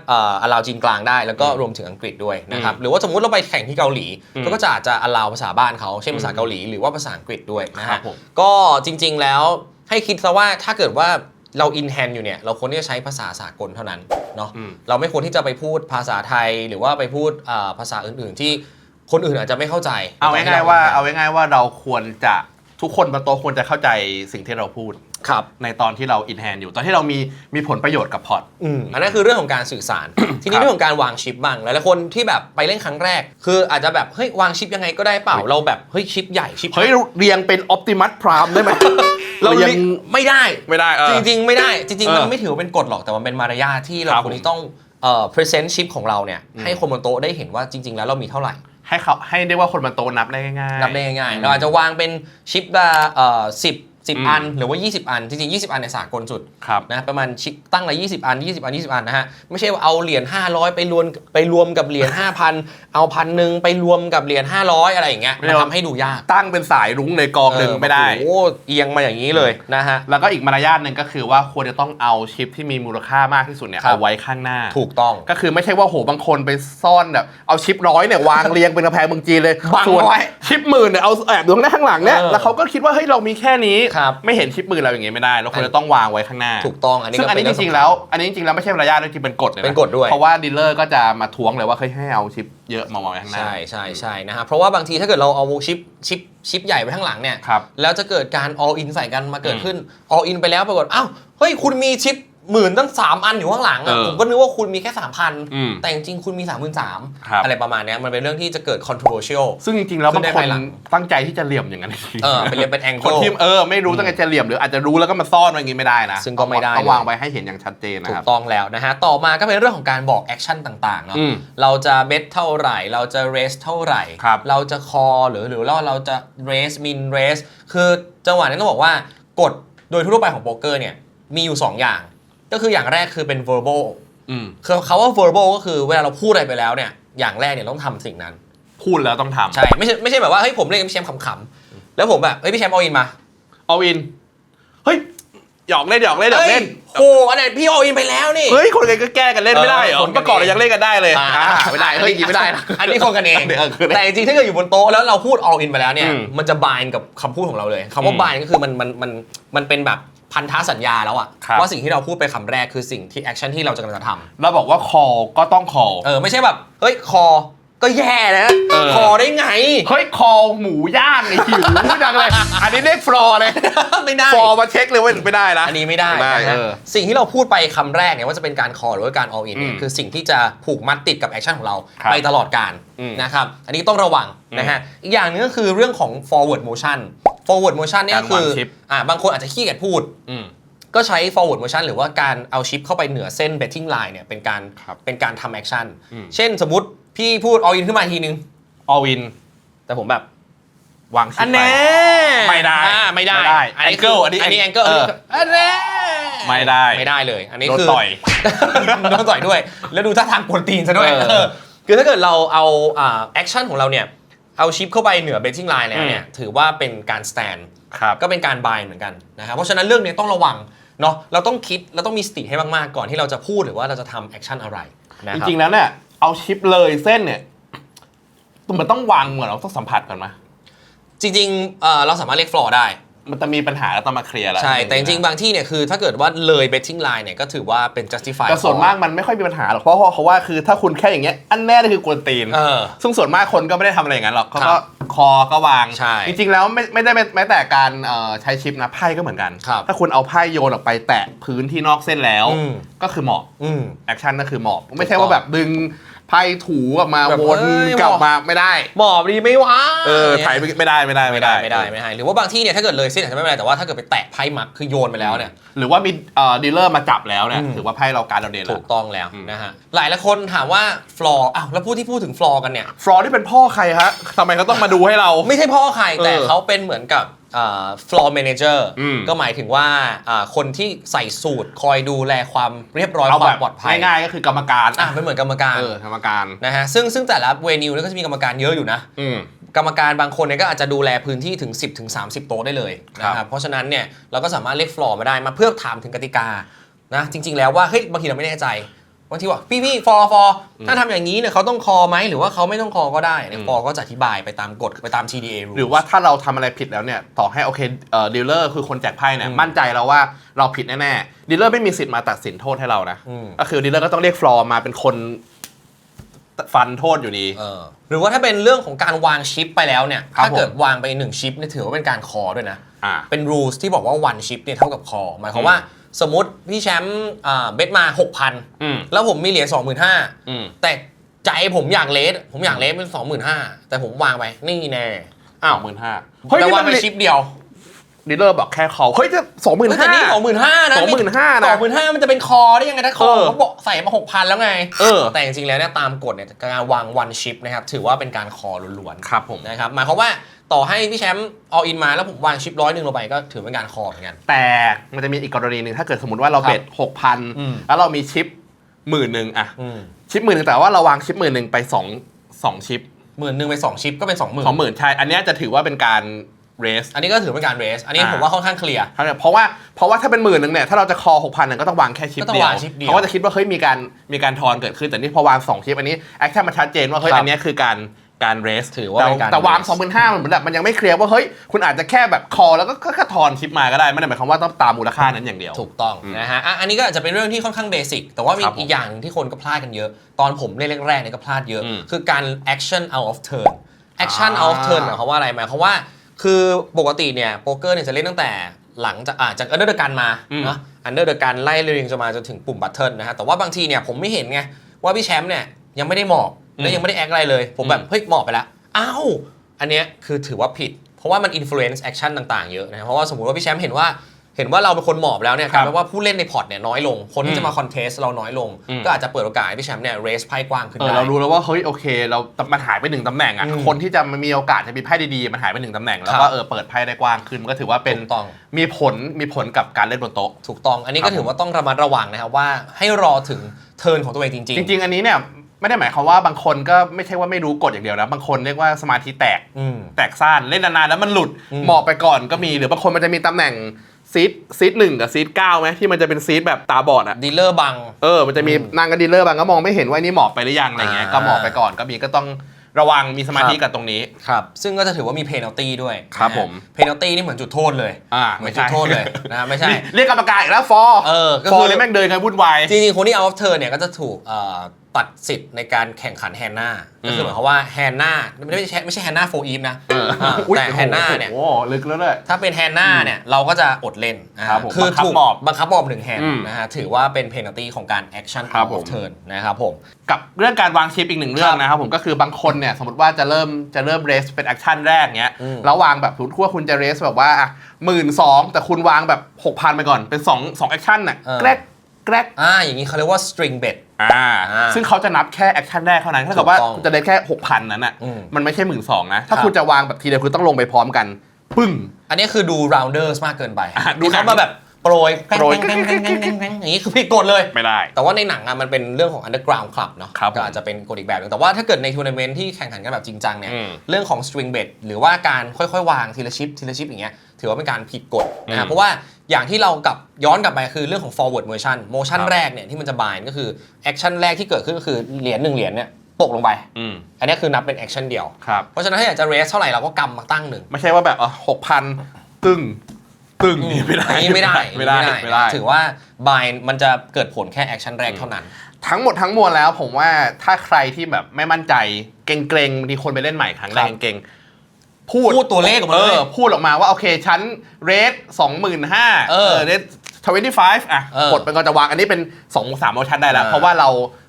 allow จีนกลางได้แล้วก็รวมถึงอังกฤษด้วยนะครับหรือว่าสมมุติเราไปแข่งที่เกาหลีเขาก็จะอาจจะ allow ภาษาบ้านเขาเช่นภาษาเกาหลีหรือว่าภาษาอังกฤษด้วยนะฮะก็จริงๆแล้วให้คิดซะว่าถ้าเกิดว่าเราอินแฮนด์อยู่เนี่ยเราควรที่จะใช้ภาษาสากลเท่านั้นเนาะเราไม่ควรที่จะไปพูดภาษาไทยหรือว่าไปพูดภาษาอื่นๆที่คนอื่นอาจจะไม่เข้าใจเอาง่ายๆว่าเราควรจะทุกคนบนโต๊ะควรจะเข้าใจสิ่งที่เราพูดในตอนที่เราอินแฮนด์อยู่ตอนที่เรามีผลประโยชน์กับพอร์ตอันนั้นคือเรื่องของการสื่อสาร ทีนี้เรื่องของการวางชิปบ้างหลายๆคนที่แบบไปเล่นครั้งแรกคืออาจจะแบบเฮ้ยวางชิปยังไงก็ได้เปล่าเราแบบเฮ้ยชิปใหญ่ชิปเฮ้ยเรียงเป็นออปติมัสพรามได้ไหมเราเรียงไม่ได้จริงๆไม่ได้จริงๆมันไม่ถือว่าเป็นกฎหรอกแต่มันเป็นมารยาทที่เราควรที่ต้องpresent ชิปของเราเนี่ยให้คนบนโต๊ะได้เห็นว่าจริงๆแล้วเรามีเท่าไหร่ให้ได้ว่าคนบนโต๊ะนับได้ง่ายเราอาจจะวางเป็นชิปละ10 อันหรือว่า20 อันจริงๆ20 อันในสากลสุดนะประมาณชิปตั้งละ20 อัน20 อัน20 อันนะฮะไม่ใช่ว่าเอาเหรียญ500ไปรวมกับเหรียญ 5,000 เอา1,000ไปรวมกับเหรียญ500อะไรอย่างเงี้ยมันทำให้ดูยากตั้งเป็นสายรุ้งในกองหนึ่งไม่ได้โอ้เอียงมาอย่างนี้เลยนะฮะแล้วก็อีกมารยาทหนึ่งก็คือว่าควรจะต้องเอาชิปที่มีมูลค่ามากที่สุดเนี่ยเอาไว้ข้างหน้าถูกต้องก็คือไม่ใช่ว่าโหบางคนไปซ่อนแบบเอาชิป100เนี่ยวางเรียงเป็นกระแพงเมืองจีนเลยส่วนชิป10,000เนี่ยเอาแอบอยู่ข้างหลังเนี่ยแล้วเขาก็คิดว่าเฮ้ยเรามีแค่นี้ไม่เห็นชิปเราอย่างงี้ไม่ได้เราควรจะต้องวางไว้ข้างหน้าถูกต้องซึ่งอันนี้จริงๆแล้วไม่ใช่มารยาทจริงๆเป็นกฎเลยเป็นกฎด้วยเพราะว่าดีลเลอร์ก็จะมาท้วงเลยว่าให้เอาชิปเยอะมาวางไว้ข้างหน้าใช่นะฮะเพราะว่าบางทีถ้าเกิดเราเอาชิปใหญ่ไปข้างหลังเนี่ยแล้วจะเกิดการ all in ใส่กันมาเกิดขึ้น all in ไปแล้วปรากฏอ้าวเฮ้ยคุณมีชิป10,000ตั้ง3 อันอยู่ข้างหลังผมก็นึกว่าคุณมีแค่ 3,000 แต่จริงๆคุณมี 33,000 อะไรประมาณนี้มันเป็นเรื่องที่จะเกิด controversial ซึ่งจริงๆแล้วบางคนตั้งใจที่จะเหลี่ยมอย่างนั้นเป็นเหลี่ยมเป็น angle คนที่ไม่รู้ตั้งใจจะเหลี่ยมหรืออาจจะรู้แล้วก็มาซ่อนไว้อย่างงี้ไม่ได้นะซึ่งก็ไม่ได้ต้องวางไว้ให้เห็นอย่างชัดเจนนะครับถูกต้องแล้วนะฮะต่อมาก็เป็นเรื่องของการบอกแอคชั่นต่างๆเนาะเราจะเบสเท่าไหร่เราจะเรสเท่าไหร่เราจะคอหรือเราจะเรสมินเรสคือจังหวะนี้ต้องบอกว่ากฎโดยทั่วไปของโป๊กเกอร์เนี่ยมีอยู่2อย่างก็คืออย่างแรกคือเป็น verbal คือเขาว่า verbal ก็คือเวลาเราพูดอะไรไปแล้วเนี่ยอย่างแรกเนี่ยต้องทำสิ่งนั้นพูดแล้วต้องทำใช่ไม่ใช่แบบว่าเฮ้ยผมเล่นกับพี่แชมป์ขำๆแล้วผมแบบเฮ้ยพี่แชมป์เอาอินมาเอาอินเฮ้ยหยอกเล่นโอ้อันไหนพี่เอาอินไปแล้วนี่เฮ้ยคนกันก็แก้กันเล่นไม่ได้เหรอเมื่อก่อนเรายังเล่นกันได้เลยไม่ได้เฮ้ยไม่ได้อันนี้คนกันเองแต่จริงๆถ้าเกิดอยู่บนโต๊ะแล้วเราพูด all in ไปแล้วเนี่ยมันจะบายกับคำพูดของเราเลยคำว่าบายก็คือมันเป็นแบบพันธสัญญาแล้วอะว่าสิ่งที่เราพูดไปคำแรกคือสิ่งที่แอคชั่นที่เราจะกำลังจะทำเราบอกว่า call ก็ต้อง call ไม่ใช่แบบเฮ้ย call ก็แย่นะคอได้ไงเฮ้ยคอหมูย่างไอ้หิวจังเลยอันนี้เรียกฟลอเลยไม่ได้ฟลอมาเช็คเลยว่าไม่ได้นะอันนี้ไม่ได้สิ่งที่เราพูดไปคำแรกเนี่ยว่าจะเป็นการคอหรือว่าการ all in เนี่ยคือสิ่งที่จะผูกมัดติดกับแอคชั่นของเราไปตลอดกาลนะครับอันนี้ต้องระวังนะฮะอีกอย่างนึงก็คือเรื่องของ forward motion เนี่ยคือบางคนอาจจะขี้เกียจพูดก็ใช้ forward motion หรือว่าการเอาชิปเข้าไปเหนือเส้น betting line เนี่ยเป็นการทำแอคชั่นเช่นสมมติพี่พูด all in ขึ้นมาทีนึง all in แต่ผมแบบวางชิปไป ไม่ได้ ไม่ได้ แองเกิลอันนี้ แองเกิลไม่ได้ไม่ได้เลยอันนี้ โดน คือ ต่อย โดนต่อยด้วย แล้วดูท่าทางกวนตีนซะด้วยคือถ้าเกิดเราเอาแอคชั่นของเราเนี่ยเอาชิปเข้าไปเหนือ betting line แล้วเนี่ยถือว่าเป็นการ stand ก็เป็นการ buy เหมือนกันนะครับเพราะฉะนั้นเรื่องนี้ต้องระวังเนาะเราต้องคิดเราต้องมีสติให้มากๆก่อนที่เราจะพูดหรือว่าเราจะทำแอคชั่นอะไรจริงๆแล้วเนี่ยเอาชิปเลยเส้นเนี่ยมันต้องวางเหมือนเราต้องสัมผัสก่อนไหมจริงๆเราสามารถเรียก floor ได้มันจะมีปัญหาแล้วต้องมาเคลียร์แล้วใช่แต่จริงๆบางที่เนี่ยคือถ้าเกิดว่าเลย betting line เนี่ยก็ถือว่าเป็น justify แต่ส่วนมากมันไม่ค่อยมีปัญหาหรอกเพราะเขาว่าคือถ้าคุณแค่อย่างเงี้ยอันแน่คือกวนตีนซึ่งส่วนมากคนก็ไม่ได้ทำอะไรอย่างนั้นหรอกเขาก็คอก็วางจริงๆแล้วไม่ได้แม้แต่การใช้ชิปนะไพ่ก็เหมือนกันถ้าคุณเอาไพ่โยนออกไปแตะพื้นที่นอกเส้นแล้วก็คือหมอบแอคชั่นก็คือหมอบไม่ใช่ว่าแบบดึงไพ่ถูออกมาวนกลับมาไม่ได้หมอบดีไม่วะถ่ายไม่ได้หรือว่าบางที่เนี่ยถ้าเกิดเลยเส้นอาจจะไม่เป็นไรแต่ว่าถ้าเกิดไปแตะไพ่มักคือโยนไปแล้วเนี่ยหรือว่ามีดีลเลอร์มาจับแล้วเนี่ยถือว่าไพ่เราการเราเด่นแล้วถูกต้องแล้วนะฮะหลายคนถามว่าฟลอร์แล้วพูดถึงฟลอร์กันเนี่ยฟลอร์ที่เป็นพ่อใครฮะทำไมเขาต้องมาดูให้เราไม่ใช่พ่อใครแต่เขาเป็นเหมือนกับfloor manager ก็หมายถึงว่าคนที่ใส่สูตรคอยดูแลความเรียบร้อยความปลอดภัยง่ายๆก็คือกรรมการเป็นเหมือนกรรมการกรรมการนะฮะซึ่งแต่ละเวนิวก็จะมีกรรมการเยอะอยู่นะกรรมการบางคนเนี่ยก็อาจจะดูแลพื้นที่ถึง 10-30 โต๊ะได้เลยนะครับเพราะฉะนั้นเนี่ยเราก็สามารถเรียก floor มาได้มาเพื่อถามถึงกติกานะจริงๆแล้วว่าเฮ้ยบางทีเราไม่แน่ใจบางทีว่าพี่ฟอร์ถ้าทำอย่างนี้เนี่ยเขาต้องคอไหมหรือว่าเขาไม่ต้องคอก็ได้ฟอร์ก็จะอธิบายไปตามกฎไปตาม TDA rule หรือว่าถ้าเราทำอะไรผิดแล้วเนี่ยต่อให้โอเคดีลเลอร์คือคนแจกไพ่เนี่ยมั่นใจแล้วว่าเราผิดแน่ๆดีลเลอร์ไม่มีสิทธิ์มาตัดสินโทษให้เรานะก็คือดีลเลอร์ก็ต้องเรียกฟลอร์มาเป็นคนฟันโทษอยู่ดีหรือว่าถ้าเป็นเรื่องของการวางชิปไปแล้วเนี่ยถ้าเกิดวางไป1ชิปเนี่ยถือว่าเป็นการคอด้วยนะเป็น rules ที่บอกว่า1ชิปเนี่ยเท่ากับคอหมายความว่าสมมติพี่แชมป์เบสมา 6,000 แล้วผมมีเหรียญ 25,000 แต่ใจผมอยากเลสเป็น 25,000 แต่ผมวางไปนี่แน่15,000แต่วางไปชิปเดียวดีลเลอร์บอกแค่คอเฮ้ยจะ 25,000 แต่นี่ 25,000 นะ 25,000 นะ 25,000 มันจะเป็นคอได้ยังไงถ้าคอเขาบอกใส่มา 6,000 แล้วไงแต่จริงๆแล้วเนี่ยตามกฎเนี่ยการวางวันชิปนะครับถือว่าเป็นการคอล้วนๆครับผมนะครับหมายความว่าต่อให้พี่แชมป์ออลอินมาแล้วผมวางชิป100ลงไปก็ถือเป็นการคอเหมือนกันแต่มันจะมีอีกกรณีหนึ่งถ้าเกิดสมมติว่าเราเบ็ด 6,000 แล้วเรามีชิป 10,000 อะชิป 10,000 แต่ว่าเราวางชิป 10,000 ไป2ชิป 10,000 ไป2ชิปก็เป็น 20,000 ใช่อันนี้จะถือว่าเป็นการเรสอันนี้ก็ถือเป็นการเรสอันนี้ผมว่าค่อนข้างเคลียร์เพราะว่าถ้าเป็น10,000เนี่ยถ้าเราจะคอ 6,000 เนี่ยก็ต้องวางแค่ชิปเดียวเขาก็จะคิดว่าเฮ้ยมีการทอนเกิดขึ้นแต่นี่พอวาง2ชิปอันนี้แอคชั่นมันชัดเจนว่าเฮ้ยอันนี้คือการเรสถือว่าแต่วาง 25,000 เหมือนแบบมันยังไม่เคลียร์ว่าเฮ้ยคุณอาจจะแค่แบบคอแล้วก็ทอนชิปมาก็ได้ไม่ได้หมายความว่าต้องตามมูลค่านั้นอย่างเดียวถูกต้องนะฮะอันนี้ก็อาจจะเป็นเรื่องที่ค่อนข้างเบสิกแต่ว่ามีอีกอย่างที่คนก็พลาดกันเยอะตอนผมเล่นแรกๆเนี่ยก็พลาดเยอะคือการ action out of turn action out of turn หมายความว่าอะไรหมายความว่าคือปกติเนี่ยโป๊กเกอร์เนี่ยจะเล่นตั้งแต่หลังจากอันเดอร์เดอะกันมาเนาะอันเดอร์เดอะกันไล่เรียงจนมาจนถึงปุ่มบัตเทิลนะฮะแต่ว่าบางทีเนี่ยผมไม่เห็นไงว่าพี่แชมป์เนี่ยยังไม่ได้หมอบและยังไม่ได้แอคอะไรเลยผมแบบเฮ้ยหมอบไปแล้วอ้าวอันเนี้ยคือถือว่าผิดเพราะว่ามัน influence action ต่างๆเยอะนะเพราะว่าสมมติว่าพี่แชมป์เห็นว่าเราเป็นคนหมอบแล้วเนี่ยกลายเป็นว่าผู้เล่นในพอร์ตเนี่ยน้อยลงคนที่จะมาคอนเทสเราน้อยลงก็อาจจะเปิดโอกาสให้พี่แชมป์เนี่ยเรสไพ่กว้างขึ้นได้เรารู้แล้วว่าเฮ้ยโอเคเรามันหายไป1ตำแหน่งอ่ะคนที่จะมีโอกาสจะมีไพ่ดีๆมันหายไป1ตำแหน่งแล้วก็เปิดไพ่ได้กว้างขึ้นก็ถือว่าเป็นมีผลกับการเล่นบนโต๊ะถูกต้องอันนี้ก็ถือว่าต้องระมัดระวังนะครับว่าให้รอถึงเทิร์นของตัวเองจริงๆอันนี้เนี่ยไม่ได้หมายความว่าบางคนก็ไม่ใช่ว่าไม่รู้กฎอย่างเดียวนะบางคนเรียกว่าสมาธิแตกซ่านเล่นนานๆแล้วมันหลุดหมอบไปก่อนก็มีหรือบางคนมันจะมีตำแหน่งซีด1กับซีด9ไหมที่มันจะเป็นซีดแบบตาบอดอะดีลเลอร์บังมันจะมีนางกับดีลเลอร์บังก็มองไม่เห็นว่านี่หมอบไปหรือยังอะไรเงี้ยก็หมอบไปก่อนก็ต้องระวังมีสมาธิกับตรงนี้ครับซึ่งก็จะถือว่ามีเพนัลตี้ด้วยครับผมเพนัลตี้นี่เหมือนจุดโทษเลยเหมือนจุดโทษเลยนะไม่ใช่เรียกกรรมการอีกแล้วฟอร์เลยแม่งเดินกันวุ่นวายจริงๆคนที่เอาออฟเทิร์นเนี่ยก็จะถูกตัดสิทธิ์ในการแข่งขันแฮนนาก็คือหมายความว่าแฮนนาไม่ใช่แฮนนาโฟอีฟนะแต่แฮนนาเนี่ยโอ้ลึกแล้วเลยถ้าเป็นแฮนนาเนี่ยเราก็จะอดเล่นคือถูกบังคับหมอบ1แฮนนะฮะถือว่าเป็นเพนัลตี้ของการแอคชั่นออฟเทิร์นนะครับผมกับเรื่องการวางชิปอีกหนึ่งเรื่องนะครับผมก็คือบางคนเนี่ยสมมติว่าจะเริ่มเรสเป็นแอคชั่นแรกเงี้ยแล้ววางแบบสมมติว่าคุณจะเรสแบบว่า12,000แต่คุณวางแบบ 6,000 ไปก่อนเป็น2แอคชั่นน่ะแกรกอย่างนี้เขาเรียกว่า string bet ซึ่งเขาจะนับแค่แอคชั่นแรกเท่านั้นถ้าเกิดว่าจะได้แค่ 6,000 นั้นน่ะมันไม่ใช่ 12,000 นะถ้าคุณจะวางแบบทีเดียวคุณต้องลงไปพร้อมกันปึ้ง อันนี้คือดู rounders มากเกินไป ดู ที่ หนั เขา ง มาแบบโปรยแก โปรย งอย่างนี้คือผิดกฎเลย ไม่ได้ แต่ว่าในหนังอะมันเป็นเรื่องของ underground club เนาะ ครับ ก็อาจจะเป็นกฎอีกแบบนึงแต่ว่าถ้าเกิดในทัวร์นาเมนต์ที่แข่งขันกันแบบจริงจังเนี่ย อืม เรื่องของ string bet หรือว่าการค่อยๆวางทีละชิปอย่างเงี้ยถือว่าเป็นการผิดกฎนะครั อื บ ม เพราะว่าอย่างที่เราย้อนกลับไปคือเรื่องของ forward motion ครับ แรกเนี่ยที่มันจะ bind ก็คือ action แรกที่เกิดขึ้นก็คือเหรียญ1เหรียญเนี่ยตกลงไป อันนี้คือนับเป็น action เดียว ครับ เพราะฉะนั้นถ้าอยากจะ raise เท่าไหร่เราก็กำมาตั้งหนึ่ง ไม่ใช่ว่าแบบ6,000ตึ้งนี่ไม่ได้ อันนี้ไม่ได้ ไม่ได้ ถือว่า bind มันจะเกิดผลแค่ action แรกเท่านั้น ทั้งหมดทั้งมวลแล้วผมว่าถ้าใครที่แบบไม่มั่นใจเกรงๆบางทีคนไปเล่นใหม่ครั้งแรก ครับ เกรงๆ พูดตัวเลขออกมาเลย พูดออกมาว่าโอเคชั้นเรท25,000เรท25อ่ะ เออ กดเป็นก็จะวางอันนี้เป็น2-3โมชั่นได้แล้ว เพราะว่าเร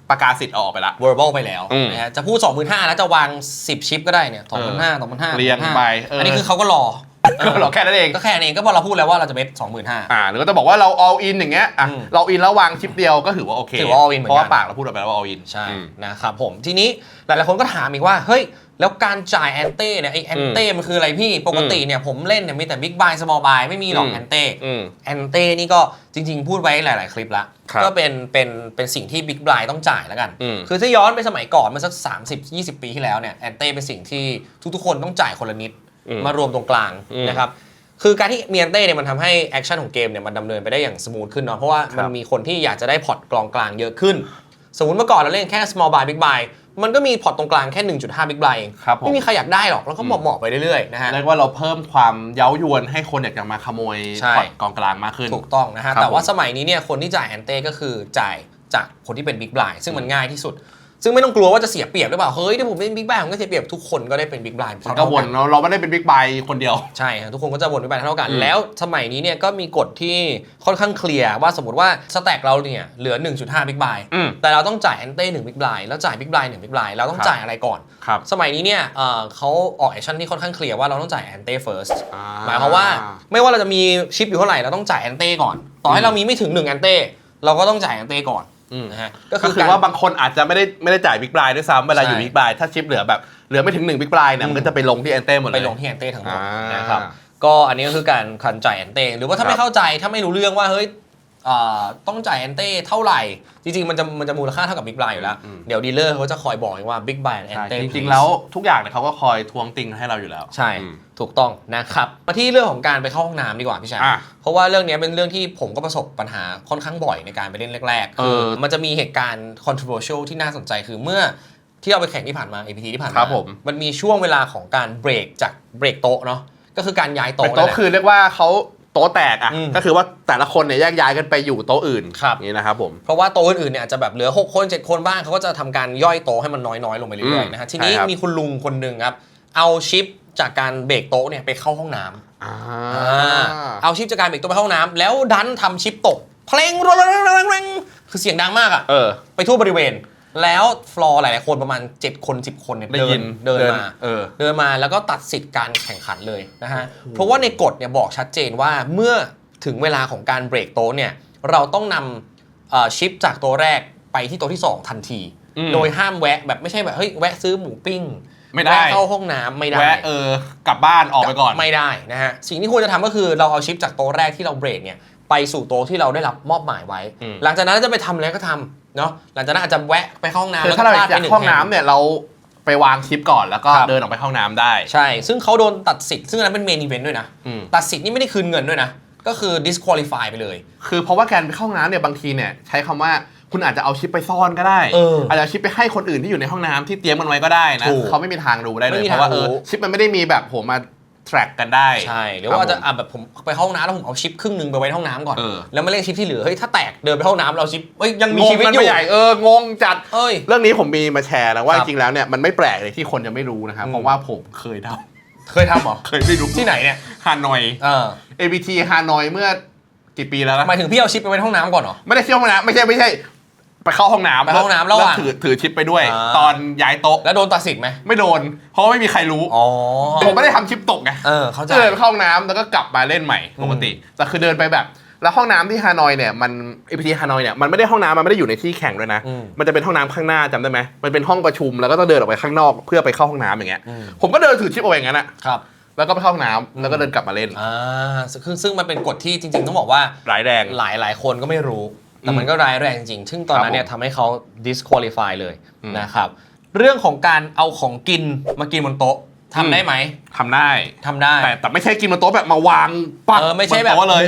าประกาศสิทธิ์เอาออกไปแล้ว verbal ไปแล้ว อืม นะฮะจะพูด 25,000 แล้วจะวาง 10 ชิปก็ได้เนี่ย 25,000 เรียงไป อันนี้คือเขาก็รอ ก็เราแค่นั้นเอง ก็แค่นั้นเองก็พอเราพูดแล้วว่าเราจะเบ็ด 25,000 หรือก็จะบอกว่าเรา all in อย่างเงี้ยอ่ะ อืม เรา in แล้ววางชิปเดียวก็ถือว่าโอเค ถือว่า all in เหมือนกัน เพราะว่าปากเราพูดออกไปแล้วว่า all in ใช่ อืม นะครับผมทีนี้หลายๆคนก็ถามอีกว่าเฮ้ยแล้วการจ่ายแอนเต้เนี่ยไอแอนเต้มันคืออะไรพี่ปกติเนี่ยผมเล่นเนี่ยมีแต่บิ๊กบายสมอลบายไม่มีหรอกแอนเต้ แอนเต้นี่ก็จริงๆ พูดไว้หลายๆ คลิปละ ครับ ก็เป็นสิ่งที่บิ๊กบายต้องจ่ายแล้วกัน อืม คือถ้าย้อนไปสมัยก่อนเมื่อสัก30-20 ปีที่แล้วเนี่ยแอนเต้เป็นสิ่งที่ทุกๆคนต้องจ่ายคนละนิด มารวมตรงกลาง อืม นะครับคือการที่มีแอนเต้เนี่ยมันทำให้แอคชั่นของเกมเนี่ยมันดำเนินไปได้อย่างสมูทขึ้นเนาะเพราะว่า ครับ มันมีคนที่อยากจะได้พอร์ตกลางเยอะขึ้น สมมติเมื่อก่อนเราเล่นแค่ small buy big buy มันก็มีพอร์ตตรงกลางแค่ 1.5 big buy เอง ครับผม ไม่มีใครอยากได้หรอกแล้วก็เหมาะๆไปเรื่อยๆนะฮะ เรียกว่าเราเพิ่มความเย้ายวนให้คนอยากจะมาขโมย ใช่ พอร์ตกองกลางมากขึ้น ถูกต้องนะฮะ ครับ แต่ว่า ผม สมัยนี้เนี่ยคนที่จ่ายแอนเต้ก็คือจ่ายจากคนที่เป็นบิ๊กบลายซึ่งมันง่ายที่สุด ซึ่งไม่ต้องกลัวว่าจะเสียเปรียบหรือเปล่าเฮ้ยถ้าผมเป็นบิ๊กบลายผมก็เสียเปรียบทุกคนก็ได้เป็นบิ๊กบลาย มันก็วนเราไม่ได้เป็นบิ๊กไบคนเดียว ใช่ครับทุกคนก็จะวนบิ๊กบลายเท่ากัน อืม แล้วสมัยนี้เนี่ยก็มีกฎที่ค่อนข้างเคลียร์ว่าสมมติว่าสแต็กเราเนี่ยเหลือ 1.5 บิ๊กบลาย แต่เราต้องจ่ายแอนเต้1บิ๊กบลายแล้วจ่ายบิ๊กบลาย1บิ๊กบลายเราต้องจ่ายอะไรก่อน ครับ สมัยนี้เนี่ยเขาออกแอคชั่นที่ค่อนข้างเคลียร์ว่าเราต้องจ่ายแอนเต้ first หมายความว่าไม่ว่าเราจะมีชิปอยู่เท่าไหร่เราต้องจ่ายแอนเต้ก่อน ต่อให้เรามีไม่ถึง1แอนเต้เราก็ต้องจ่ายแอนเต้ก่อนนะฮะ ก็คือว่าบางคนอาจจะไม่ได้จ่ายบิ๊กไบด้วยซ้ำเวลาอยู่บิ๊กไบถ้าชิปเหลือแบบเหลือไม่ถึง1บิ๊กไบเนี่ยมันก็จะไปลงที่แอนเต้หมดเลย ไปลงที่แอนเต้ทั้งหมด อ่าน นะครับก็อันนี้ก็คือการจ่ายแอนเต้หรือว่าถ้า ครับ ไม่เข้าใจถ้าไม่รู้เรื่องว่าเฮ้ยต้องจ่ายแอนเต้เท่าไหร่จริงๆมันจะมูลค่าเท่ากับบิ๊กไบอยู่แล้ว เดี๋ยวดีลเลอร์เขาจะคอยบอกเองว่าบิ๊กไบแอนเต้ จริงๆแล้วทุกอย่างเนี่ยเขาก็คอยทวงติงให้เราอยู่แล้ว ใช่ถูกต้องนะครับมาที่เรื่องของการไปเข้าห้องน้ำดีกว่าพี่ชาย อ่ะ เพราะว่าเรื่องนี้เป็นเรื่องที่ผมก็ประสบปัญหาค่อนข้างบ่อยในการไปเล่นแรกๆคือมันจะมีเหตุการณ์ controversial ที่น่าสนใจคือเมื่อที่เราไปแข่งที่ผ่านมา APT ที่ผ่าน ค มา รับผม มันมีช่วงเวลาของการเบรกจากเบรกโต๊ะเนาะก็คือการย้าย โต๊ะ โต๊ะนั่นแหละ คือเรียกว่าเขาโต๊ะแตกอ่ะ อืม ก็คือว่าแต่ละคนเนี่ยแยกย้ายกันไปอยู่โต๊ะอื่น ครับ อย่างนี้นะครับผม เพราะว่าโต๊ะอื่นๆเนี่ยอาจจะแบบเหลือ6คน7คนบ้างเขาก็จะทำการย่อยโต๊ะให้มันน้อยๆลงไปเรื่อยๆนะฮะทีนี้ ใช่ครับ มีคุณลุงคนหนึ่งครับเอาชิปจากการเบรกโต๊ะเนี่ยไปเข้าห้องน้ำ เอาชิปจากการเบรกตัวไปเข้าห้องน้ำแล้วดันทำชิปตกเพลงคือเสียงดังมากอะไปทั่วบริเวณ แล้วฟลอร์หลายๆคนประมาณ7คน10คนเนี่ย ได้ยิน เดินมา เดิน แล้วก็ตัดสิทธิ์การแข่งขันเลยนะฮะเพราะว่าในกฎเนี่ยบอกชัดเจนว่าเมื่อถึงเวลาของการเบรกโต๊ะเนี่ยเราต้องนำชิปจากตัวแรกไปที่โต๊ะที่2ทันที โดยห้ามแวะแบบไม่ใช่แบบเฮ้ยแวะซื้อหมูปิ้ง ไม่ได้ แวะเข้าห้องน้ำไม่ได้ แวะกลับบ้านออกไปก่อน ไม่ได้นะฮะสิ่งที่ควรจะทำก็คือเราเอาชิปจากโต๊ะแรกที่เราเบรกเนี่ยไปสู่โต๊ะที่เราได้รับมอบหมายไว้ หลังจากนั้นจะไปทำอะไรก็ทำเนาะหลังจากนั้นอาจจะแวะไปเข้าห้องน้ำ คือ แล้ว ถ้า ก็ เรา พลาด จา ไป ก หนึ่ง ห้อง แห่ง น้ำเนี่ยเราไปวางชิปก่อนแล้วก็ ครับ เดินออกไปห้องน้ำได้ ใช่ซึ่งเขาโดนตัดสิทธิ์ซึ่งอันนั้นเป็นเมนอีเวนต์ด้วยนะ อืม ตัดสิทธิ์นี่ไม่ได้คืนเงินด้วยนะก็คือ disqualify ไปเลย คือเพราะว่าการไปเข้าห้องน้ำเนี่ยบางทีเนี่ยใช้คำว่าคุณอาจจะเอาชิปไปซ่อนก็ได้ อาจจะเอาชิปไปให้คนอื่นที่อยู่ในห้องน้ำที่เตรียมมันไว้ก็ได้นะ ถูก เขาไม่มีทางรู้ได้เล ไม่ ย มี เพราะว่า ทางรู้ ชิปมันไม่ได้มีแบบผมมา track กันได้ ใช่หรือว่า คบ จะ ผม แบบผมไปเข้าห้องน้ำแล้วผมเอาชิปครึ่งหนึงไปไว้ในห้องน้ำก่อน เออ แล้วมาเล่นชิปที่เหลือเฮ้ยถ้าแตกเดินไปห้องน้ำเราชิปเอ้ยยังมี งง ชีวิต กัน อยู่ ไม่ใหญ่งงจัด เอ้ย เรื่องนี้ผมมีมาแชร์แล้วว่า ครั จ บ ริงๆแล้วเนี่ยมันไม่แปลกเลยที่คนจะไม่รู้นะครับเพราะว่าผมเคยท เคยทำเหรอ ำเคยไม่รู้ ที่ไหนเนี่ย ฮานอย ABT ฮานอยเมื่อกี่ปีแล้วนะ หมายถึงพี่เอาชิปไปไว้ในห้องน้ำก่อนเหรอ ไม่ได้เที่ยวห้องน้ำไม่ใช่ไปเข้าห้องน้ำ ไปเข้าห้องน้ำระหว่าง แถือชิปไปด้วย อ่า ตอนย้ายโต๊ะ แล้วโดนตัดสิทธิ์ไหม ไม่โดน เพราะว่าไม่มีใครรู้ อ๋อ ผมไม่ได้ทำชิปตกไง เข้าใจ ก็เดินเข้าห้องน้ำแล้วก็กลับมาเล่นใหม่ปกติแต่คือเดินไปแบบ แล้วห้องน้ำที่ฮานอยเนี่ยมัน APT ฮานอยเนี่ยมันไม่ได้ห้องน้ำมันไม่ได้อยู่ในที่แข่งด้วยนะ มันจะเป็นห้องน้ำข้างหน้าจำได้ไหมมันเป็นห้องประชุมแล้วก็ต้องเดินออกไปข้างนอกเพื่อไปเข้าห้องน้ำอย่างเงี้ยผมก็เดินถือชิปเอาไว้อย่างนั้นอะ ครับ แล้วก็ไปเข้าห้องน้ำแล้วก็เดินกลับมาเล่นซึ่งมันเป็นกฎที่จริงๆต้องบอกว่าร้ายแรงหลายคนก็ไม่รู้แต่มันก็ร้ายแรงจริงซึ่งตอนนั้นเนี่ยทำให้เขา disqualify เลยนะครับเรื่องของการเอาของกินมากินบนโต๊ะทำได้ไหมทำได้แต่ไม่ใช่กินบนโต๊ะแบบมาวางปักไม่ใช่แบบเลย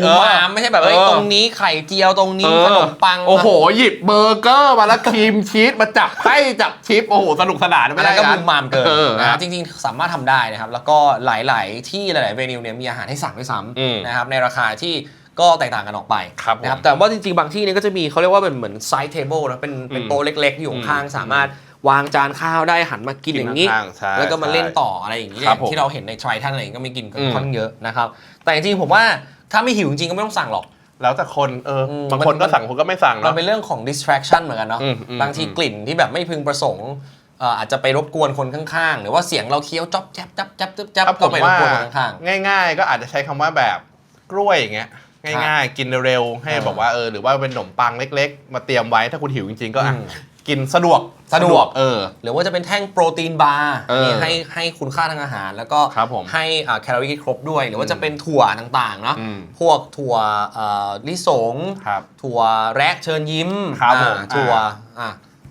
ไม่ใช่แบบตรงนี้ไข่เจียวตรงนี้ขนมปังโอ้โหหยิบเบอร์เกอร์มาแล้วครีมชีสมาจับให้จับชิปโอ้โหสนุกสนานไม่ได้ก็มุมมามเกินนะจริงๆสามารถทำได้นะครับแล้วก็หลายๆที่หลายๆเวนิวเนี่ยมีอาหารให้สั่งด้วยซ้ำนะครับในราคาที่ก็แตกต่างกันออกไปนะครับแต่ว่าจริงๆบางที่เนี่ยก็จะมีเขาเรียกว่าเป็นเหมือนไซด์เทเบิลนะเป็นโต๊ะเล็กๆอยู่ข้างสามารถวางจานข้าวได้หันมากินอย่างนี้แล้วก็มาเล่นต่ออะไรอย่างนี้ที่เราเห็นในทริท่านอะไรก็ไม่กินกันค่อนข้างเยอะนะครับแต่จริงๆผมว่าถ้าไม่หิวจริงๆก็ไม่ต้องสั่งหรอกแล้วแต่คนบางคนก็สั่งคนก็ไม่สั่งมันเป็นเรื่องของ distraction เหมือนกันเนาะบางทีกลิ่นที่แบบไม่พึงประสงค์อาจจะไปรบกวนคนข้างๆหรือว่าเสียงเราเคี้ยวจ๊อบแจ๊บจ๊บจ๊บจ๊บก็ไปรบกวนคนข้างๆง่ายๆก็อาจจะใช้คำว่าแบบกล้วยอย่างเงี้ยง่ายๆกินเร็วๆให้บอกว่าหรือว่าเป็นขนมปังเล็กๆมาเตรียมไว้ถ้าคุณหิวจริงๆก็กินสะดวกหรือว่าจะเป็นแท่งโปรตีนบาร์นี่ให้คุณค่าทางอาหารแล้วก็ให้แคลอรี่ครบด้วยหรือว่าจะเป็นถั่วต่างๆเนาะพวกถั่วลิสงถั่วแระเชิญยิ้มถั่ว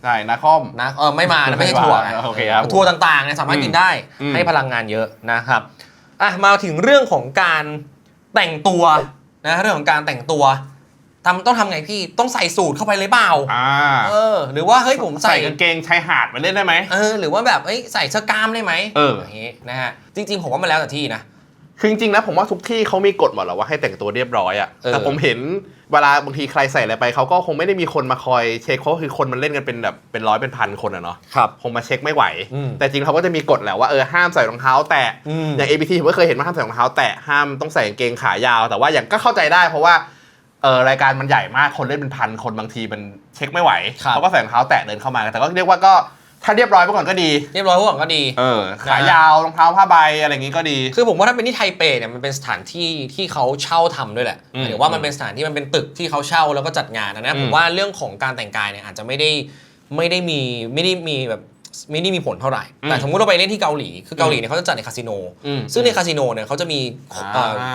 ใช่นาคอมนะไม่มาไม่ใช่ถั่วถั่วต่างๆเนี่ยสามารถกินได้ให้พลังงานเยอะนะครับมาถึงเรื่องของการแต่งตัวนะเรื่องของการแต่งตัวต้องทำไงพี่ต้องใส่สูทเข้าไปเลยเปล่าหรือว่าเฮ้ยผมใส่กางเกงชายหาดมาเล่นได้ไหมหรือว่าแบบใส่เสื้อกล้ามได้ไหมอย่างนี้นะฮะจริงๆผมว่ามันแล้วแต่ที่นะคือจริงๆนะผมว่าทุกที่เขามีกฎหมดแล้วว่าให้แต่งตัวเรียบร้อยอ่ะแต่ผมเห็นเวลาบางทีใครใส่อะไรไปเขาก็คงไม่ได้มีคนมาคอยเช็คเพราะคือคนมันเล่นกันเป็นแบบเป็นร้อยเป็นพันคนอะเนาะคงมาเช็คไม่ไหวแต่จริงเขาก็จะมีกฎแหละว่าห้ามใส่รองเท้าแตะอย่าง ABT ผมก็เคยเห็นว่าห้ามใส่รองเท้าแตะห้ามต้องใส่กางเกงขายาวแต่ว่าอย่างก็เข้าใจได้เพราะว่ารายการมันใหญ่มากคนเล่นเป็นพันคนบางทีมันเช็คไม่ไหวเขาก็ใส่รองเท้าแตะเดินเข้ามาแต่ก็เรียกว่าก็ถ้าเรียบร้อยไว้ก่อนก็ดีเรียบร้อยไว้ก่อนก็ดีขายาวรองเท้าผ้าใบอะไรอย่างงี้ก็ดีคือผมว่าถ้าเป็นที่ไทเปเนี่ยมันเป็นสถานที่ที่เขาเช่าทำด้วยแหละหรือว่ามันเป็นสถานที่มันเป็นตึกที่เขาเช่าแล้วก็จัดงานนะผมว่าเรื่องของการแต่งกายเนี่ยอาจจะไม่ได้มีแบบไม่ได้มีผลเท่าไหร่แต่สมมติเราไปเล่นที่เกาหลีคือเกาหลีเนี่ยเขาจะจัดในคาสิโนซึ่งในคาสิโนเนี่ยเขาจะมี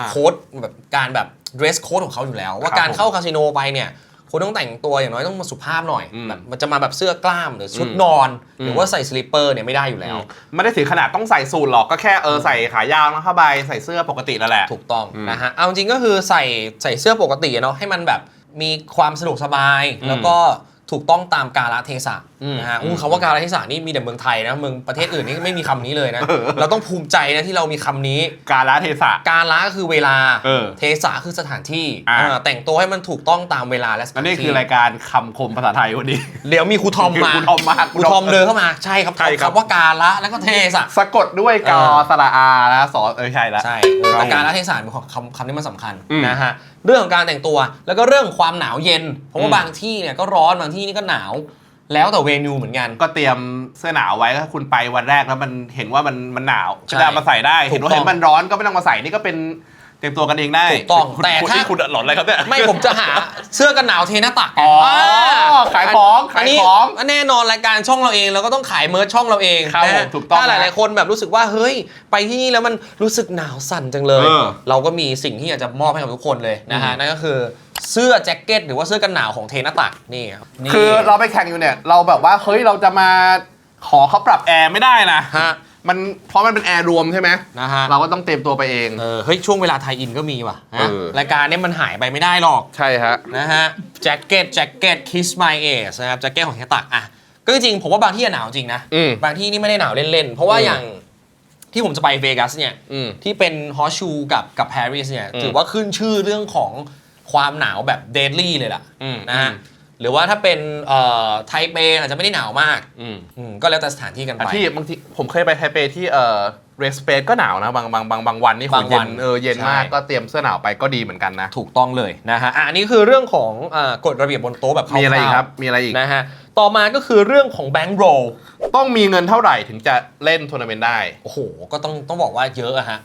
โค้ดแบบการแบบ dress code ของเขาอยู่แล้วว่าการเข้าคาสิโนไปเนี่ยคุณต้องแต่งตัวอย่างน้อยต้องมาสุภาพหน่อยแบบมันจะมาแบบเสื้อกล้ามหรือชุดนอนหรือว่าใส่สลิปเปอร์เนี่ยไม่ได้อยู่แล้วไม่ได้ถึงขนาดต้องใส่สูทหรอกก็แค่ใส่ขายาวนะผ้าใบใส่เสื้อปกตินั่นแหละถูกต้องนะฮะเอาจริงก็คือใส่เสื้อปกติเนาะให้มันแบบมีความสะดวกสบายแล้วก็ถูกต้องตามกาลเทศะนะฮะคำว่ากาลเทศะนี่มีแต่เมืองไทยนะเมืองประเทศอื่นนี่ไม่มีคำนี้เลยนะเราต้องภูมิใจนะที่เรามีคำนี้กาลเทศะกาลก็คือเวลาเทศะคือสถานที่แต่งตัวให้มันถูกต้องตามเวลาและสถานที่นี่คือรายการคำคมภาษาไทยวันนี้เดี๋ยวมีครูทอมมาครูทอมเดินเข้ามาใช่ครับคำว่ากาลแล้วก็เทศะสะกดด้วยกอสระอาแล้วสอใช่แล้วใช่แต่กาลเทศะเป็นคำนี้มันสำคัญนะฮะเรื่องของการแต่งตัวแล้วก็เรื่องความหนาวเย็นเพราะว่าบางที่เนี่ยก็ร้อนบางที่นี่ก็หนาวแล้วแต่เวนิวเหมือนกันก็เตรียมเสื้อหนาวไว้ถ้าคุณไปวันแรกแล้วมันเห็นว่ามันหนาวก็ได้มาใส่ได้เห็นว่ามันร้อนก็ไม่ต้องมาใส่นี่ก็เป็นเตรียมตัวกันเองได้ถูกต้องแต่ถ้าคุณหลอนอะไรครับเนี่ยไม่ผมจะหาเสื้อกันหนาวเทหน้าตักขายของแน่นอนรายการช่องเราเองเราก็ต้องขายเมิร์ชช่องเราเองถูกต้องถ้าหลายๆคนแบบรู้สึกว่าเฮ้ยไปที่นี่แล้วมันรู้สึกหนาวสั่นจังเลยเราก็มีสิ่งที่อยากจะมอบให้กับทุกคนเลยนะฮะนั่นก็คือเสื้อแจ็คเก็ตหรือว่าเสื้อกันหนาวของเทหน้าตักนี่คือเราไปแข่งอยู่เนี่ยเราแบบว่าเฮ้ยเราจะมาขอเขาปรับแอร์ไม่ได้นะมันเพราะมันเป็นแอร์รวมใช่ไหมนะฮะเราก็ต้องเตรียมตัวไปเองเฮ้ยช่วงเวลาไทยอินก็มีว่ะรายการนี้มันหายไปไม่ได้หรอกใช่ฮะนะฮะแจ็คเก็ต Kiss My Ass นะครับแจ็คเก็ตของเทหน้าตักอ่ะก็จริงผมว่าบางที่หนาวจริงนะบางที่นี่ไม่ได้หนาวเล่นๆเพราะว่าอย่างที่ผมจะไปเวกัสเนี่ยที่เป็นฮอร์ชูกับปารีสเนี่ยถือว่าขึ้นชื่อเรื่องของความหนาวแบบเดดลี่เลยล่ะนะฮะหรือว่าถ้าเป็นไทเปอาจจะไม่ได้หนาวมากก็แล้วแต่สถานที่กันไปที่บางทีผมเคยไปไทเปที่เรสเปซก็หนาวนะบางวันนี่เย็นเย็นมากก็เตรียมเสื้อหนาวไปก็ดีเหมือนกันนะถูกต้องเลยนะฮะอันนี้คือเรื่องของกฎระเบียบบนโต๊ะแบบมีอะไรอีกครับมีอะไรอีกนะฮะต่อมาก็คือเรื่องของแบงก์โรลต้องมีเงินเท่าไหร่ถึงจะเล่นทัวร์นาเมนต์ได้โอ้โหก็ต้องบอกว่าเยอะอะฮะ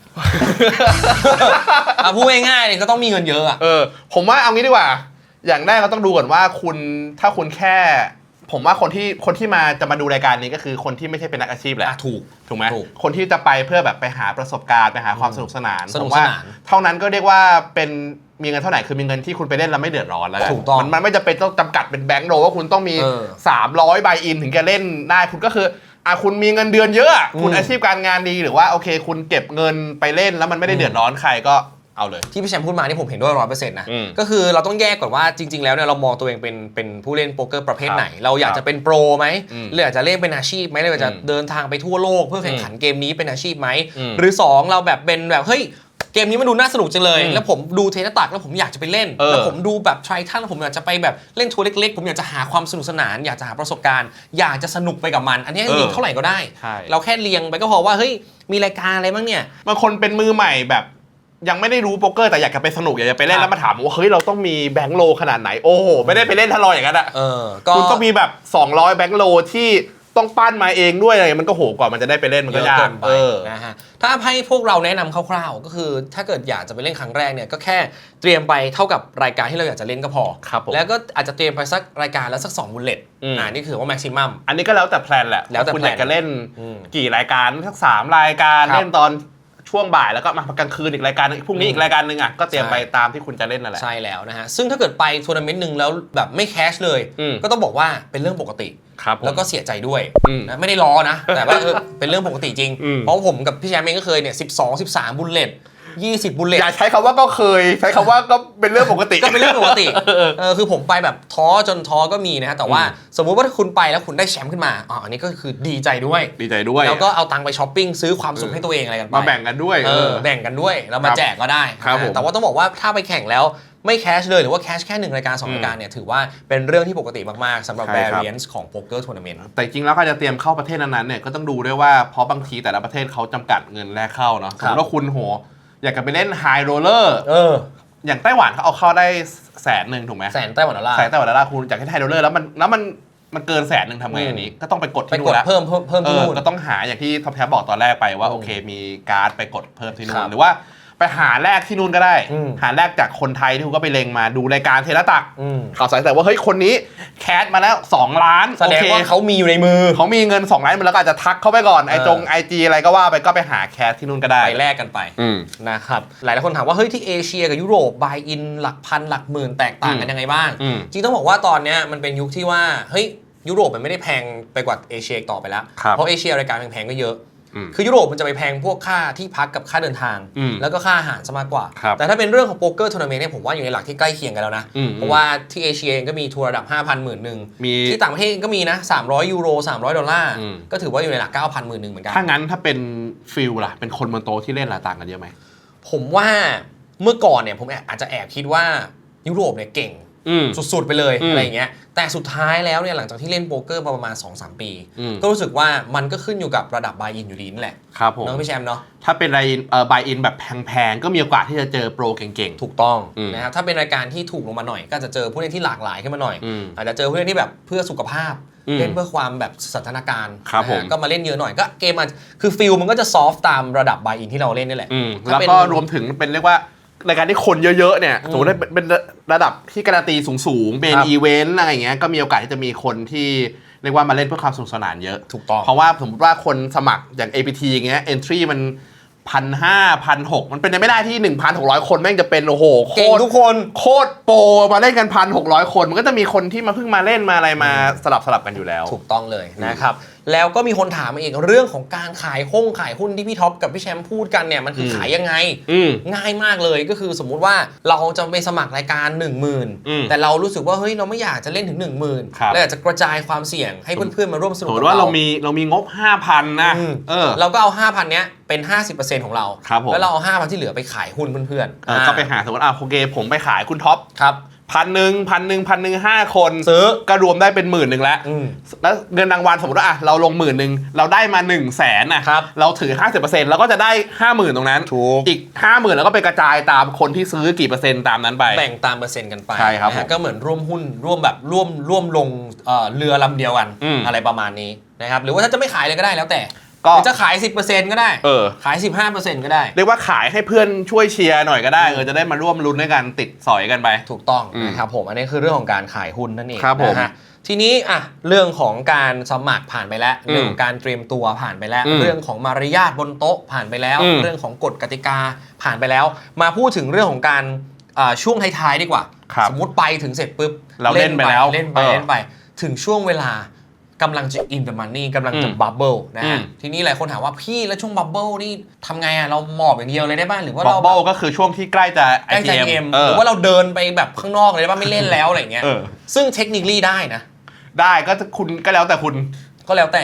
พูดง่ายๆเลยก็ต้องมีเงินเยอะอะผมว่าเอางี้ดีกว่าอย่างแรกก็ต้องดูก่อนว่าถ้าคุณแค่ ผมว่าคนที่จะมาดูรายการนี้ก็คือคนที่ไม่ใช่เป็นนักอาชีพแหละ ถูกไหมคนที่จะไปเพื่อแบบไปหาประสบการณ์ไปหาความสนุกสนานผมว่าเท่านั้นก็เรียกว่าเป็นมีเงินเท่าไหร่คือมีเงินที่คุณไปเล่นแล้วไม่เดือดร้อนแล้วมันไม่จะเป็นต้องจำกัดเป็นแบงก์โลว่าคุณต้องมี300 ใบอินถึงจะเล่นได้คุณก็คือคุณมีเงินเดือนเยอะคุณอาชีพการงานดีหรือว่าโอเคคุณเก็บเงินไปเล่นแล้วมันไม่ได้เดือดร้อนใครก็เอาเลยที่พี่แชมป์พูดมานี่ผมเห็นด้วย100%นะก็คือเราต้องแยกก่อนว่าจริงๆแล้วเนี่ยเรามองตัวเองเป็นผู้เล่นโป๊กเกอร์ประเภทไหนเราอยากจะเป็นโปรไหมหรืออยากจะเล่นเป็นอาชีพไหมหรืออยากจะเดินทางไปทั่วโลกเพื่อแข่งขันเกมนี้เป็นอาชีพไหมหรือ2เราแบบเป็นแบบเฮ้ยเกมนี้มันดูน่าสนุกจังเลยแล้วผมดูเทนตักแล้วผมอยากจะไปเล่นแล้วผมดูแบบไททันแล้วผมอยากจะไปแบบเล่นทัวร์เล็กๆผมอยากจะหาความสนุกสนานอยากจะหาประสบการณ์อยากจะสนุกไปกับมันอันนี้เรียงเท่าไหร่ก็ได้เราแค่เรียงไปก็พอว่าเฮ้ยมีรายการอะไรบ้างเนี่ยบางคนเป็นมือใหม่แบบยังไม่ได้รู้โป๊กเกอร์แต่อยากจะไปสนุกอยากจะไปเล่นแล้วมาถามว่าเฮ้ยเราต้องมีแบงค์โลขนาดไหนโอ้โหไม่ได้ไปเล่นถ้ารออย่างนั้นอ่ะคุณต้องมีแบบ200แบงค์โลที่ต้องปั้นมาเองด้วยอะไรมันก็โหกว่ามันจะได้ไปเล่นมันก็ยากนะฮะถ้าให้พวกเราแนะนำคร่าวๆก็คือถ้าเกิดอยากจะไปเล่นครั้งแรกเนี่ยก็แค่เตรียมไปเท่ากับรายการที่เราอยากจะเล่นก็พอแล้วก็อาจจะเตรียมไปสักรายการแล้วสัก2 บุลเลตนี่คือว่าแม็กซิมัมอันนี้ก็แล้วแต่แพลนแหละแล้วแต่คุณอยากจะเล่นกี่รายการสัก3 รายการเล่นตอนช่วงบ่ายแล้วก็มากลางคืนอีกรายการนึงพรุ่งนี้อีกรายการนึงก็เตรียมไปตามที่คุณจะเล่นนั่นแหละใช่แล้วนะฮะซึ่งถ้าเกิดไปทัวร์นาเมนต์นึงแล้วแบบไม่แคชเลยก็ต้องบอกว่าเป็นเรื่องปกติแล้วก็เสียใจด้วยนะไม่ได้ล้อนะแต่ว่าเป็นเรื่องปกติจริงเพราะผมกับพี่แชมป์เองก็เคยเนี่ย12-13 บุลเลต20 บุลเลตอย่าใช้คำว่าก็เคยใช้คำว่าก็เป็นเรื่องปกติก็เป็นเรื่องปกติคือผมไปแบบท้อจนท้อก็มีนะฮะแต่ว่าสมมุติว่าถ้าคุณไปแล้วคุณได้แชมป์ขึ้นมาอันนี้ก็คือดีใจด้วยแล้วก็เอาตังค์ไปช้อปปิ้งซื้อความสุขให้ตัวเองอะไรกันไปมาแบ่งกันด้วยแบ่งกันด้วยแล้วมาแจกก็ได้แต่ว่าต้องบอกว่าถ้าไปแข่งแล้วไม่แคชเลยหรือว่าแคชแค่1 รายการ2 รายการเนี่ยถือว่าเป็นเรื่องที่ปกติมากๆสำหรับ variance ของ poker tournament แต่จริงแล้วก็จะเตรียมเข้าประเทศนั้นๆเนี่ยก็ต้องดูด้วยว่าเพราะบางทีแต่ละประเทศเขาจำกัดเงินแรกเข้าเนาะสมมติว่าคุณโหอยากจะไปเล่นไฮโรลเลอร์อย่างไต้หวันเขาเอาเข้าได้100,000ถูกไหม100,000 ไต้หวันดอลลาร์คุณอยากให้ไฮโรลเลอร์แล้วมันเกิน100,000ทำไงอันนี้ก็ต้องไปกดที่นู่นแล้วเพิ่มที่นู่นก็ต้องหาอย่างที่ท็อปแท็บบอกตอนแรกไปว่าโอเคมีการ์ดไปกดเพิ่มที่นู่นหรือว่าไปหาแรกที่นู่นก็ได้หาแรกจากคนไทยที่คุณก็ไปเล็งมาดูรายการเทเลตักข่าวสารแต่ว่าเฮ้ยคนนี้แคสมาแล้ว2 ล้านแสดงว่าเขามีอยู่ในมือเขามีเงิน2 ล้านมันแล้วก็อาจจะทักเข้าไปก่อนIG อะไรก็ว่าไปก็ไปหาแคสที่นู่นก็ได้ไปแลกกันไปนะครับหลายคนถามว่าเฮ้ยที่เอเชียกับยุโรปบายอินหลักพันหลักหมื่นแตกต่างกันยังไงบ้างจริงต้องบอกว่าตอนนี้มันเป็นยุคที่ว่าเฮ้ยยุโรปมันไม่ได้แพงไปกว่าเอเชียต่อไปแล้วเพราะเอเชียรายการแพงๆก็เยอะคือยุโรปมันจะไปแพงพวกค่าที่พักกับค่าเดินทางแล้วก็ค่าอาหารซะมากกว่าแต่ถ้าเป็นเรื่องของโป๊กเกอร์ทัวร์นาเมนต์เนี่ยผมว่าอยู่ในหลักที่ใกล้เคียงกันแล้วนะเพราะว่าที่เอเชียเองก็มีทัวร์ระดับ 5,000 10,000ที่ต่างประเทศก็มีนะ300 ยูโร300 ดอลลาร์ก็ถือว่าอยู่ในหลัก 9,000 10,000เหมือนกันถ้างั้นถ้าเป็นฟิลล่ะเป็นคนบนโต๊ะที่เล่นล่ะต่างกันเยอะไหมผมว่าเมื่อก่อนเนี่ยผมอาจจะแอบคิดว่ายุโรปเนี่ยเก่งสุดๆไปเลยอะไรอย่างเงี้ยแต่สุดท้ายแล้วเนี่ยหลังจากที่เล่นโป๊กเกอร์มาประมาณ 2-3 ปีก็รู้สึกว่ามันก็ขึ้นอยู่กับระดับบายอินอยู่ดีนั่นแหละครับผมน้องพี่แชมป์เนาะถ้าเป็นบายอินแบบแพงๆก็มีโอกาสที่จะเจอโปรเก่งๆถูกต้องนะครับถ้าเป็นรายการที่ถูกลงมาหน่อยก็จะเจอผู้เล่นที่หลากหลายขึ้นมาหน่อยอาจจะเจอผู้เล่นที่แบบเพื่อสุขภาพเล่นเพื่อความแบบสันทนาการก็มาเล่นเยอะหน่อยก็เกมมันคือฟิลมันก็จะซอฟต์ตามระดับบายอินที่เราเล่นนี่แหละแล้วก็รวมถึงเป็นเรียกว่ารายการที่คนเยอะๆเนี่ยสมมติเป็นระดับที่การันตีสูงๆเป็นอีเวนต์อะไรอย่างเงี้ยก็มีโอกาสที่จะมีคนที่เรียกว่ามาเล่นเพื่อความสนุกสนานเยอะถูกต้องเพราะว่าสมมติว่าคนสมัครอย่าง APT อย่างเงี้ย entry มัน 1,500 1,600 มันเป็นไปไม่ได้ที่ 1,600 คนแม่งจะเป็นโอ้โหเก่งทุกคนโคตรโปรมาเล่นกัน 1,600 คนมันก็จะมีคนที่มาเพิ่งมาเล่นมาอะไรมาสลับกันอยู่แล้วถูกต้องเลยนะครับแล้วก็มีคนถามมาอีกเรื่องของการขายหุ้นที่พี่ท็อปกับพี่แชมป์พูดกันเนี่ยมันคือขายยังไงง่ายมากเลยก็คือสมมุติว่าเราจะไปสมัครรายการ 10,000 แต่เรารู้สึกว่าเฮ้ยเราไม่อยากจะเล่นถึง 10,000 แล้วอยากจะกระจายความเสี่ยงให้เพื่อนๆมาร่วมสนุกกับเราเรามีงบ 5,000 นะเราก็เอา 5,000 เนี้ยเป็น 50% ของเราแล้วเราเอา 5,000 ที่เหลือไปขายหุ้นเพื่อนๆก็ไปหาสมมติโอเคผมไปขายคุณท็อปครับ1,000 5 คนซื้อก็รวมได้เป็น10,000แล้วแล้วเงินรางวัลสมมติว่าเราลง10,000เราได้มา100,000นะครับเราถือ 50% เราก็จะได้ 50,000 ตรงนั้นอีก 50,000 แล้วก็ไปกระจายตามคนที่ซื้อกี่เปอร์เซ็นต์ตามนั้นไปแบ่งตามเปอร์เซ็นต์กันไปใช่ครับก็เหมือนร่วมหุ้นร่วมแบบร่วมลงเรือลำเดียวกันอะไรประมาณนี้นะครับหรือว่าถ้าจะไม่ขายเลยก็ได้แล้วแต่จะขาย 10% ก็ได้ขาย 15% ก็ได้เรียกว่าขายให้เพื่อนช่วยเชียร์หน่อยก็ได้จะได้มาร่วมลุ้นด้วยกันติดสอยกันไปถูกต้องนะครับผมอันนี้คือเรื่องของการขายหุ้นนั่นเองนะฮะ ทีนี้เรื่องของการสมัครผ่านไปแล้วเรื่องของการเตรียมตัวผ่านไปแล้วเรื่องของมารยาทบนโต๊ะผ่านไปแล้วเรื่องของกฎกติกาผ่านไปแล้วมาพูดถึงเรื่องของการช่วงท้ายๆดีกว่าสมมุติไปถึงเสร็จปุ๊บ เราเล่นไปแล้วเล่นไปถึงช่วงเวลากำลังจะ in the money กำลังจะ bubble นะฮะทีนี้หลายคนถามว่าพี่แล้วช่วง bubble นี่ทำไงเราหมอบอย่างเดียวเลยได้บ้างหรือว่าเรา bubble ก็คือช่วงที่ใกล้จะ ITM หรือว่าเราเดินไปแบบข้างนอกเลยได้บ้างไม่เล่นแล้วอะไรเงี้ยซึ่งเทคนิคลี่ได้นะได้ก็คุณก็แล้วแต่คุณก็แล้วแต่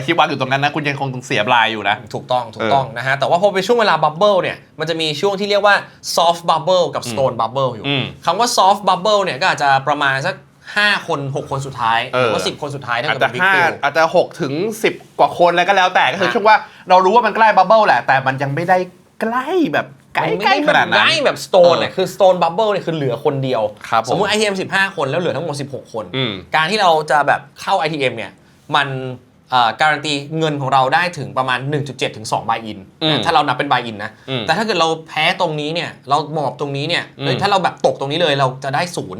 ชิปวางอยู่ตรงนั้นนะคุณยังคงเสียบลายอยู่นะถูกต้องนะฮะแต่ว่าพอไปช่วงเวลา bubble เนี่ยมันจะมีช่วงที่เรียกว่า soft bubble กับ stone bubble อยู่คำว่า soft bubble เนี่ยก็อาจจะประมาณสัก5 คน 6 คนสุดท้ายหรือว่า10 คนสุดท้ายถ้าเกิดเป็น big field อาจจะ6 ถึง 10 กว่าคนแล้วก็แล้วแต่ก็คือช่วงว่าเรารู้ว่ามันใกล้ bubble แหละแต่มันยังไม่ได้ใกล้แบบใกล้ขนาดนั้นใกล้แบบ stone เนี่ยคือ stone bubble เนี่ยคือเหลือคนเดียวสมมุติ ITM 15 คนแล้วเหลือทั้งหมด16 คนการที่เราจะแบบเข้า ITM เนี่ยมันการันตีเงินของเราได้ถึงประมาณ 1.7 ถึง 2 buy in ถ้าเรานับเป็น buy in นะแต่ถ้าเกิดเราแพ้ตรงนี้เนี่ยเราหมอบตรงนี้เนี่ยถ้าเราแบบตกตรงนี้เลยเราจะได้0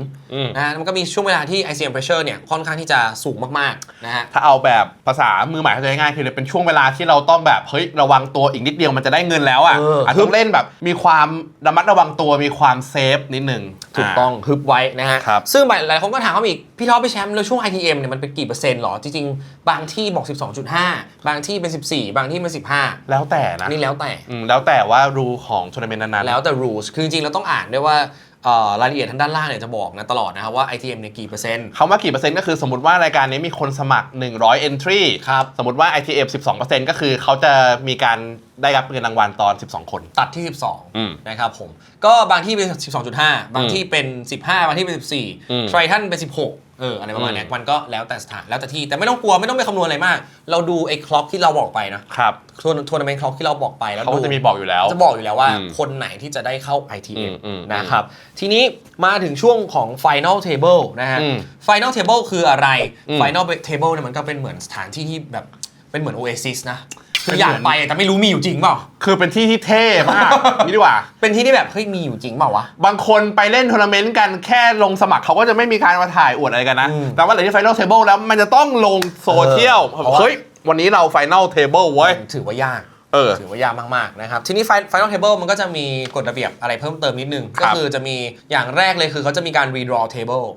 นะมันก็มีช่วงเวลาที่ ICM pressure เนี่ยค่อนข้างที่จะสูงมากๆนะฮะถ้าเอาแบบภาษามือใหม่เข้าใจง่ายคือเป็นช่วงเวลาที่เราต้องแบบเฮ้ยระวังตัวอีกนิดเดียวมันจะได้เงินแล้วอาจต้องเล่นแบบมีความระมัดระวังตัวมีความเซฟนิดนึงถูกต้องฮึบไว้นะฮะซึ่งหลายคนก็ถามเขาอีกพี่ท็อปพี่แชมป์แล้วช่วง ITM เนี่ยมันเป็นกี่เปอร์เซ็นต์หรอจริงๆบางที่บอก12.5 บางที่เป็น14บางที่เป็น15แล้วแต่นะนี่แล้วแต่แล้วแต่ว่ารูของทัวร์นาเมนต์นั้นๆแล้วแต่ rules คือจริงๆเราต้องอ่านด้วยว่ารายละเอียดทางด้านล่างเนี่ยจะบอกนะตลอดนะครับว่า ITM เนี่ยกี่เปอร์เซ็นต์คำว่ากี่เปอร์เซ็นต์ก็คือสมมติว่ารายการนี้มีคนสมัคร100 entry สมมติว่า ITM 12% ก็คือเขาจะมีการได้รับเงินรางวัลตอน12 คนตัดที่12นะครับผมก็บางที่เป็น 12.5 บางที่เป็น15บางที่เป็น14ไทรทันเป็น16อะไรประมาณนี้มันก็แล้วแต่สถานแล้วแต่ที่แต่ไม่ต้องกลัวไม่ต้องไปคำนวณอะไรมากเราดูไอ้คล็อกที่เราบอกไปนะครับทัวร์นาเมนต์คล็อกที่เราบอกไปแล้วเขาจะมีบอกอยู่แล้วจะบอกอยู่แล้วว่าคนไหนที่จะได้เข้า ITM นะครับทีนี้มาถึงช่วงของ Final Table นะฮะ Final Table คืออะไร Final Table เนี่ยมันก็เป็นเหมือนสถานที่ที่แบบเป็นเหมือน Oasis นะคืออยากไปแต่ไม่รู้มีอยู่จริงเปล่าคือเป็นที่ที่เท่มากนี่ดีกว่าเป็นที่ที่แบบเฮ้ยมีอยู่จริงเปล่าวะบางคนไปเล่นทัวร์นาเมนต์กันแค่ลงสมัครเขาก็จะไม่มีการมาถ่ายอวดอะไรกันนะแต่ว่าหลังที่ Final Table แล้วมันจะต้องลงโซเชียลเฮ้ยวันนี้เรา Final Table เว้ยถือว่ายากถือว่ายากมากๆนะครับทีนี้ Final Table มันก็จะมีกฎระเบียบอะไรเพิ่มเติมนิดนึงก็คือจะมีอย่างแรกเลยคือเขาจะมีการ redraw table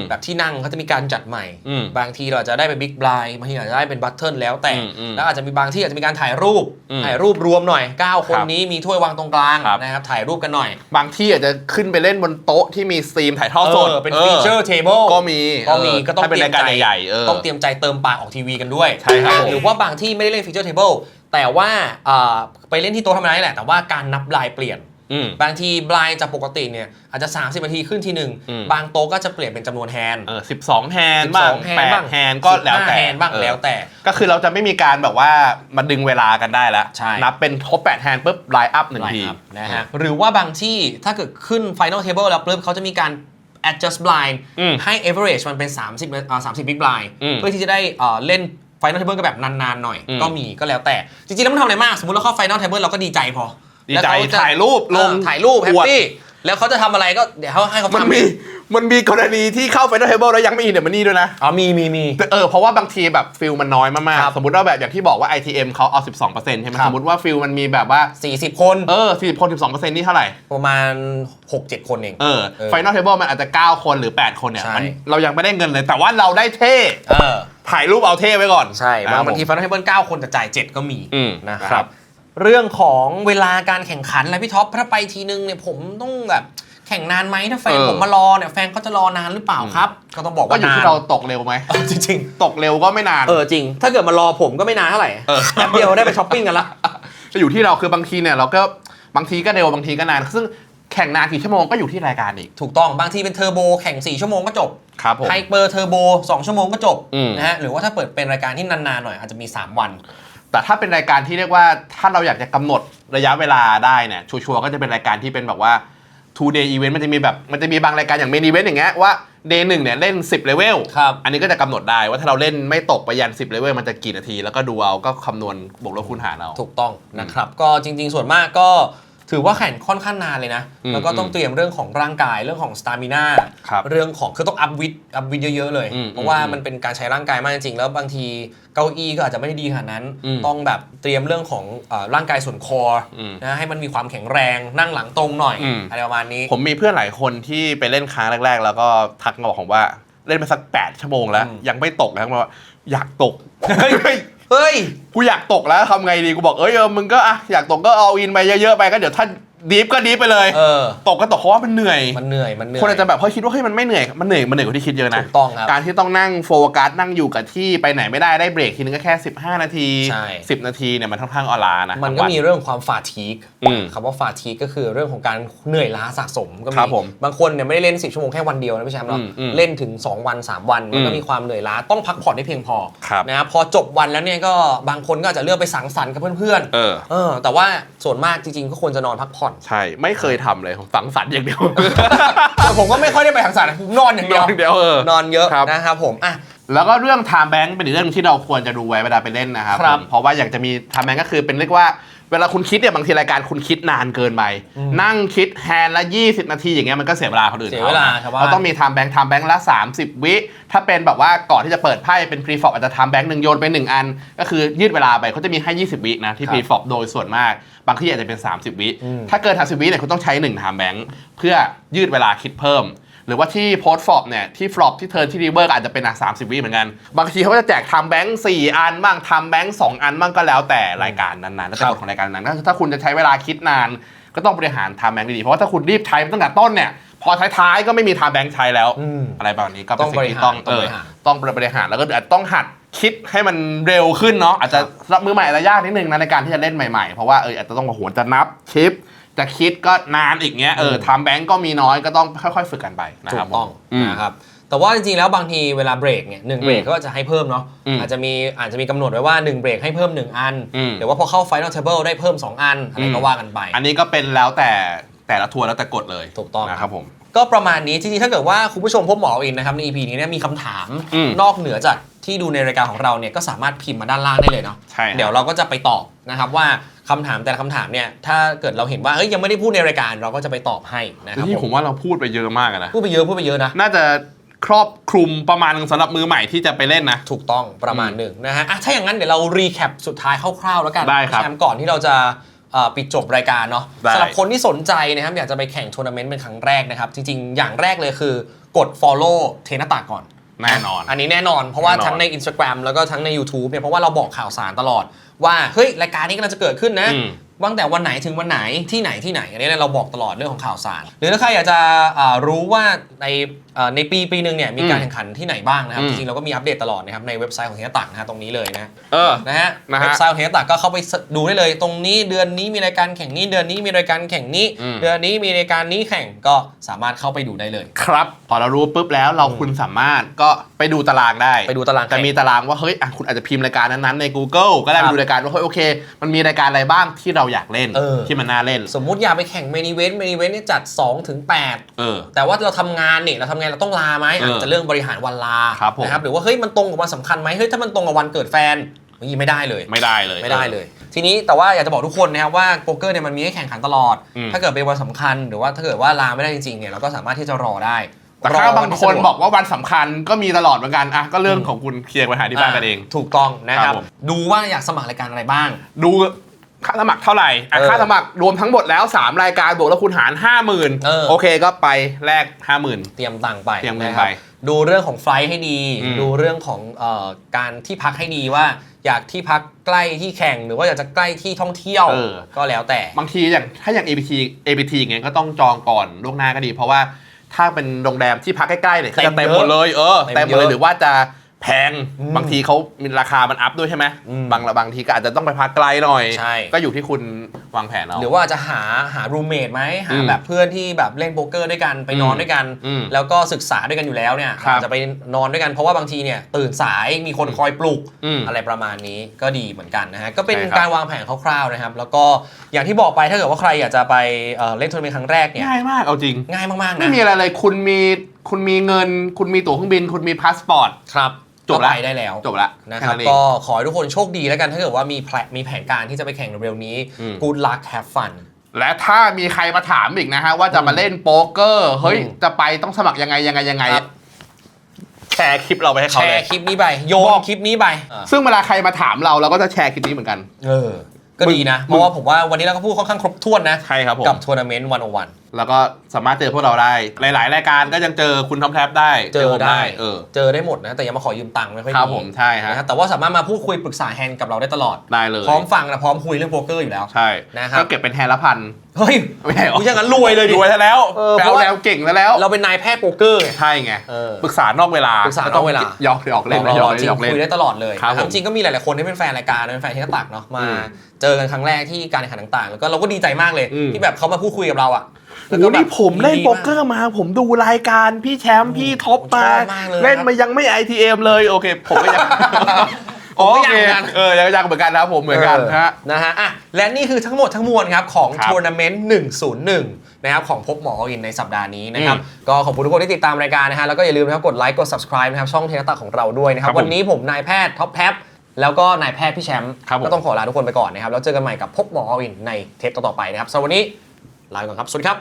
แบบที่นั่งเขาจะมีการจัดใหม่บางทีเราจะได้เป็น big blind บางทีอาจจะได้เป็น button แล้วแต่แล้วอาจจะมีบางที่อาจจะมีการถ่ายรูปรวมหน่อย9คนนี้มีถ้วยวางตรงกลางนะครับถ่ายรูปกันหน่อยบางที่อาจจะขึ้นไปเล่นบนโต๊ะที่มีสตรีมถ่ายทอดสดเป็น feature table ก็มีก็ต้องเตรียมใจต้องเตรียมใจเติมปากออกทีวีกันด้วยหรือว่าบางที่ไม่ได้เล่น feature tableแต่ว่าไปเล่นที่โต๊ะธรรมดาแหละแต่ว่าการนับลายเปลี่ยนบางทีบลายจากปกติเนี่ยอาจจะ30 นาทีขึ้นทีหนึ่งบางโต๊ะก็จะเปลี่ยนเป็นจำนวนแฮนด์12 แฮนด์บ้าง8 แฮนด์ก็แล้วแต่บ้างแล้วแต่ก็คือเราจะไม่มีการแบบว่ามาดึงเวลากันได้แล้วนับเป็นทบ8 แฮนด์ปุ๊บไลน์อัพ1ทีนะฮะหรือว่าบางที่ถ้าเกิดขึ้น Final Table แล้วปุ๊บเขาจะมีการ adjust blind ให้ average มันเป็น30 big blind เพื่อที่จะได้เล่นFinal Table ก็แบบนานๆหน่อยก็มีก็แล้วแต่จริงๆแล้วมันทำอะไรมากสมมติเราเข้า Final Table เราก็ดีใจพอดีใจถ่ายรูปลงแฮปปี้แล้วเขาจะทำอะไรก็เดี๋ยวให้เขาทำมันมีกรณีที่เข้า Final Table แล้วยังไม่อินเดี๋ยวมันนี่ด้วยนะมีเพราะว่าบางทีแบบฟิลมันน้อยมากๆสมมติว่าแบบอย่างที่บอกว่า ITM เขาเอา 12% ใช่ไหมสมมติว่าฟิลมันมีแบบว่า40 คน40 คน 12% นี่เท่าไหร่ประมาณ 6-7 คนเอง Final Table มันอาจจะ9 คนหรือ8 คนเนี่ยเรายังไม่ได้เงินเลยแต่ว่าเราได้เท่ถ่ายรูปเอาเท่ไว้ก่อนใช่บางที Final Table 9 คนแต่จ่าย7ก็มีนะครับเรื่องของเวลาการแข่งขันอะไรพี่ท็อปถ้าไปทีนึงเนี่ยผมต้องแบบแข่งนานไหมถ้าแฟนผมมารอเนี่ยแฟนเขาจะรอนานหรือเปล่าครับก็ต้องบอกว่าอยู่ที่เราตกเร็วไหมจริงๆตกเร็วก็ไม่นานจริงถ้าเกิดมารอผมก็ไม่นานเท่าไหร่แป๊บเดียวได้ไปช้อปปิ้งกันละจะอยู่ที่เราคือบางทีเนี่ยเราก็บางทีก็เร็วบางทีก็นานซึ่งแข่งนานกี่ชั่วโมงก็อยู่ที่รายการอีกถูกต้องบางทีเป็นเทอร์โบแข่ง4 ชั่วโมงก็จบไฮเปอร์เทอร์โบ2 ชั่วโมงก็จบนะฮะหรือว่าถ้าเปิดเป็นรายการที่นานๆหน่อยอาจจะมี3 วันแต่ถ้าเป็นรายการที่เรียกว่าถ้าเราอยากจะกำหนดระยะเวลาได้เนี่ยชัวร์ๆก็จะเป็นรายการที่เป็นแบบว่า 2 day event มันจะมีบางรายการอย่าง main event อย่างเงี้ยว่า day 1เนี่ยเล่น10เลเวลอันนี้ก็จะกำหนดได้ว่าถ้าเราเล่นไม่ตกไปยัน10เลเวลมันจะกี่นาทีแล้วก็ดูเอาก็คำนวณบวกลบคูณหารเอาถูกต้องนะครับก็จริงๆส่วนมากก็ ถือว่าแข่งค่อนข้างนานเลยนะแล้วก็ต้องเตรียมเรื่องของร่างกายเรื่องของสตามิน่าเรื่องของคือต้องอัพวิตเยอะๆเลยเพราะว่ามันเป็นการใช้ร่างกายมากจริงๆแล้วบางทีเก้าอี้ก็อาจจะไม่ได้ดีขนาดนั้นต้องแบบเตรียมเรื่องของร่างกายส่วนคอนะให้มันมีความแข็งแรงนั่งหลังตรงหน่อยอะไรประมาณนี้ผมมีเพื่อนหลายคนที่ไปเล่นครั้งแรกๆแล้วก็ทักมาบอกผมว่าเล่นมาสัก8 ชั่วโมงแล้วยังไม่ตกนะว่าอยากตกเฮ้ยกูอยากตกแล้วทำไงดีกูบอกมึงก็อยากตกก็เอาอินไปเยอะๆไปก็เดี๋ยวถ้าดีฟก็ดีฟไปเลยตกก็ตกเพราะว่ามันเหนื่อยคนอาจจะแบบคิดว่ามันไม่เหนื่อยมันเหนื่อยกว่าที่คิดเยอะนะถูกต้องครับการที่ต้องนั่งโฟกัสนั่งอยู่กับที่ไปไหนไม่ได้เบรกทีนึงก็แค่15 นาที10 นาทีเนี่ยมันค่อนข้างออลานะมันก็มีเรื่องความฟาทีกคำว่าฟาทีกก็คือเรื่องของการเหนื่อยล้าสะสมก็มีบางคนเนี่ยไม่ได้เล่น10 ชั่วโมงแค่วันเดียวนะพี่แชมป์เนาะเล่นถึง2 วัน 3 วันมันก็มีความเหนื่อยล้าต้องพักผ่อนให้เพียงพอนะครับพอจบวันแล้วเนี่ยก็บางคนก็อาจจะเลือกไปสังสรรค์กับเพื่อนๆแต่ว่าส่วนมากจริงๆก็ควรจะนอนพักผ่อนใช่ไม่เคยทำเลยสังสรรค์อย่างเดียวแต่ผมก็ไม่ค่อยได้ไปสังสรรค์ผมนอนอย่างเดียวนอนเยอะนะครับผมแล้วก็เรื่อง time bank เป็นอีกเรื่องที่เราควรจะดูไว้เวลาไปเล่นนะครับเพราะว่าอยากจะมี time bank ก็คือเป็นเรียกว่าเวลาคุณคิดเนี่ยบางทีรายการคุณคิดนานเกินไปนั่งคิดแฮนด์ละ20 นาทีอย่างเงี้ยมันก็เสียเวลาคนอื่นเขาต้องมี time bank ละ30 วิถ้าเป็นแบบว่าก่อนที่จะเปิดไพ่เป็น pre-flop อาจจะ time bank 1โยนไป1อันก็คือยืดเวลาไปเขาจะมีให้20 วินะที่ pre-flop โดยส่วนมากบางที่อาจจะเป็น30 วิถ้าเกิน30 วิเนี่ยคุณต้องใช้1 time bank เพื่อยืดเวลาคิดเพิ่มหรือว่าที่โพสต์ฟลอปเนี่ยที่ฟลอปที่เทิร์นที่รีเวิร์กอาจจะเป็น30 วิเหมือนกันบางทีเขาจะแจกทำแบงค์4 อันบ้างทำแบงค์2 อันบ้างก็แล้วแต่รายการนั้นๆแล้วแต่กฎของรายการนั้นถ้าคุณจะใช้เวลาคิดนานก็ต้องบริหารทำแบงค์ดีๆเพราะว่าถ้าคุณรีบใช้ตั้งแต่ต้นเนี่ยพอท้ายๆก็ไม่มีทำแบงค์ใช้แล้วอะไรแบบนี้ก็เป็นสิ่งที่ต้องบริหารแล้วก็อาจต้องหัดคิดให้มันเร็วขึ้นเนาะอาจจะรับมือใหม่อาจจะยากนิดนึงในการที่จะเล่นใหม่ๆเพราะว่าอาจจะต้องมาโหจะนับชิปจะคิดก็นานอีกเงี้ยทำแบงก์ก็มีน้อยก็ต้องค่อยๆฝึกกันไปนะครับถูกต้องนะครับแต่ว่าจริงๆแล้วบางทีเวลาเบรกเนี่ย1เบรกก็จะให้เพิ่มเนาะอาจจะมีกำหนดไว้ว่า1เบรกให้เพิ่ม1อันหรือว่าพอเข้า Final Table ได้เพิ่ม2อันอะไรก็ว่ากันไปอันนี้ก็เป็นแล้วแต่ละทัวร์แล้วแต่กฎเลยถูกต้องนะครับผมก็ประมาณนี้จริงๆถ้าเกิดว่าคุณผู้ชมพบหมออินนะครับใน EP นี้เนี่ยมีคำถามนอกเหนือจากที่ดูในรายการของเราเนี่ยก็สามารถพิมพ์มาด้านล่างได้เลยเนาะเดี๋ยวเราก็จะไปตอบนะครับว่าคำถามแต่ละคำถามเนี่ยถ้าเกิดเราเห็นว่ายังไม่ได้พูดในรายการเราก็จะไปตอบให้นะครับที่ผมว่าเราพูดไปเยอะมากนะพูดไปเยอะนะน่าจะครอบคลุมประมาณนึงสำหรับมือใหม่ที่จะไปเล่นนะถูกต้องประมาณหนึ่งนะฮะถ้าอย่างนั้นเดี๋ยวเรารีแคปสุดท้ายคร่าวๆแล้วกันได้ครับก่อนที่เราจะปิดจบรายการเนาะสำหรับคนที่สนใจนะครับอยากจะไปแข่งทัวร์นาเมนต์เป็นครั้งแรกนะครับจริงๆอย่างแรกเลยคือกด follow เทนตาก่อนแน่นอนอันนี้แน่นอนเพราะว่าทั้งใน Instagram แล้วก็ทั้งใน YouTube เนี่ยเพราะว่าเราบอกข่าวสารตลอดว่าเฮ้ยรายการนี้กำลังจะเกิดขึ้นนะตั้งแต่วันไหนถึงวันไหนที่ไหนอันนี้เราบอกตลอดเรื่องของข่าวสารหรือถ้าใครอยากจะรู้ว่าในปีนึงเนี่ยมีการแข่งขันที่ไหนบ้างนะครับจริงๆเราก็มีอัปเดตตลอดนะครับในเว็บไซต์ของเฮียตักนะฮะตรงนี้เลยนะฮะเว็บไซต์ของเฮียตักก็เข้าไปดูได้เลยตรงนี้เดือนนี้มีรายการแข่งนี้เดือนนี้มีรายการแข่งนี้เดือนนี้มีรายการนี้แข่งก็สามารถเข้าไปดูได้เลยครับพอเรารู้ปุ๊บแล้วคุณสามารถก็ไปดูตารางได้ไปดูตารางแต่มีตารางว่าเฮ้ยคุณอาจจะพิมพ์รายการนั้นๆใน Google ก็ได้ไปดูรายการว่าเฮ้ยโอเคมันมีรายการอะไรบ้างที่เราอยากเล่นที่มันน่าเล่นสมมุติอยากไปแข่งเมนิเวนต์เนี่ยจัด 2-8 แต่ว่าเราทำงานเนี่ยเราต้องลาไหมอาจจะเรื่องบริหารวันลานะครับหรือว่าเฮ้ยมันตรงกับวันสำคัญไหมเฮ้ยถ้ามันตรงกับวันเกิดแฟนไม่ได้เลยทีนี้แต่ว่าอยากจะบอกทุกคนนะครับว่าโป๊กเกอร์เนี่ยมันมีให้แข่งขันตลอดถ้าเกิดเป็นวันสำคัญหรือว่าถ้าเกิดว่าลาไม่ได้จริงๆเนี่ยเราก็สามารถที่จะรอได้แต่ถ้าบางคนบอกว่าวันสำคัญก็มีตลอดเหมือนกันก็เรื่องของคุณเคลียร์ปัญหาที่บ้านกันเองถูกต้องนะครับดูว่าอยากสมัครรายการอะไรบ้างดูค่าสมัครเท่าไหร่ค่าสมัครรวมทั้งหมดแล้ว3รายการบวกแล้วคุณหาร 50,000โอเคก็ไปแลก 50,000 เตรียมตังค์ไปดูเรื่องของไฟล์ให้ดีดูเรื่องของการที่พักให้ดีว่าอยากที่พักใกล้ที่แข่งหรือว่าอยากจะใกล้ที่ท่องเที่ยวก็แล้วแต่บางทีถ้าอย่าง APT อย่างเงี้ยก็ต้องจองก่อนล่วงหน้าก็ดีเพราะว่าถ้าเป็นโรงแรมที่พักใกล้ๆเนี่ยจะเต็มหมดเลยเต็มหมดเลยหรือว่าจะแพงบางทีเขามีราคามันอัพด้วยใช่ไหมบางทีก็อาจจะต้องไปพักไกลหน่อยก็อยู่ที่คุณวางแผนเอาหรือว่าจะหารูมเมทไหมหาแบบเพื่อนที่แบบเล่นโป๊กเกอร์ด้วยกันไปนอนด้วยกันแล้วก็ศึกษาด้วยกันอยู่แล้วเนี่ยอาจจะไปนอนด้วยกันเพราะว่าบางทีเนี่ยตื่นสายมีคนคอยปลุกอะไรประมาณนี้ก็ดีเหมือนกันนะฮะก็เป็นการวางแผนคร่าวๆนะครับแล้วก็อย่างที่บอกไปถ้าเกิดว่าใครอยากจะไปเล่นทัวร์นาเมนต์ครั้งแรกเนี่ยง่ายมากเอาจริงง่ายมากๆนะไม่มีอะไรเลยคุณมีเงินคุณมีตั๋วเครื่องบินคุณมีพาสปอร์ตครับจบได้แล้วจบละนะครับก็ขอให้ทุกคนโชคดีแล้วกันถ้าเกิดว่ามีแผนการที่จะไปแข่งเร็วๆนี้ Good luck have fun และถ้ามีใครมาถามอีกนะฮะว่าจะมาเล่นโป๊กเกอร์เฮ้ยจะไปต้องสมัครยังไงครับ แชร์คลิปเราไปให้ แช เขาเลย ร์คลิปนี้ไปโยนคลิปนี้ไป ซึ่งเวลาใครมาถามเราก็จะแชร์คลิปนี้เหมือนกัน ก็ดีนะเพราะว่าผมว่าวันนี้เราก็พูดค่อนข้างครบถ้วนนะ ใช่ครับผม กับทัวร์นาเมนต์101แล้วก็สามารถเจอพวกเราได้หลายๆรายการก็ยังเจอคุณท็อปแท็บได้ เจอ ผม ได้เจอได้หมดนะแต่อย่ามาขอยืมตังค์ไม่ค่อย ครับ ดี ผมใช่ฮะ นะแต่ว่าสามารถมาพูดคุยปรึกษาแฮนด์กับเราได้ตลอด ได้เลย พร้อมฟังนะพร้อมคุยเรื่องโป๊กเกอร์อยู่แล้ว ใช่ นะครับ ก็เก็บเป็นแฮนด์ละพัน เฮ้ย ไม่ใช่หรอ อย่างนั้นรวยเลยดิ รวยซะแล้ว เพ แปล ราะว่า แนวเก่งซะแล้ว เราเป็นนายแพทย์โป๊กเกอร์ไง ใช่ไง อ ปรึกษานอกเวลา ปรึกษานอกเวลา หยอกเล่นนะหยอก จริง เล่น คุยได้ตลอดเลย ครับผม จริงก็มีหลายๆคนที่เป็นแฟนรายการเป็นแฟนที่ตักเนาะมา เจอกันครั้งแรกที่การแข่งขันต่างๆแล้วก็เราก็ดีใจมากเลยที่แบบเขามาพูดคุยกับเราอ่ะ โอ้โหนี่ผมเล่นโป๊กเกอร์มา ผมดูรายการพี่แชมป์พี่ท็อปมา ชอบมากเลย เล่นมายังไม่ ITM เลยโอเคผมก็ยัง ผมก็ยังเหมือนกัน ยังเหมือนกันนะครับผมเหมือนกันฮะ นะฮะอ่ะและนี่คือทั้งหมดทั้งมวลครับของ ครับ ทัวร์นาเมนต์101นะครับของพบหมออินในสัปดาห์นี้นะครับ อืม ก็ขอบคุณทุกคนที่ติดตามรายการนะฮะแล้วก็อย่าลืมนะครับกดไลค์กด subscribe นะครับช่องเทนตาของเราด้วยนะครับ ครับผม วันนี้ผมนายแพทย์ท็อปแท็บแล้วก็นายแพทย์พี่แชมป์ ครับผม ก็ต้องขอลาทุกคนไปก่อนนะครับแล้วเจอกันใหม่กับพบหมออินในเทปต่อๆไปนะครับสำหรับวันนี้ลาไปก่อนครับสวัสดีครับ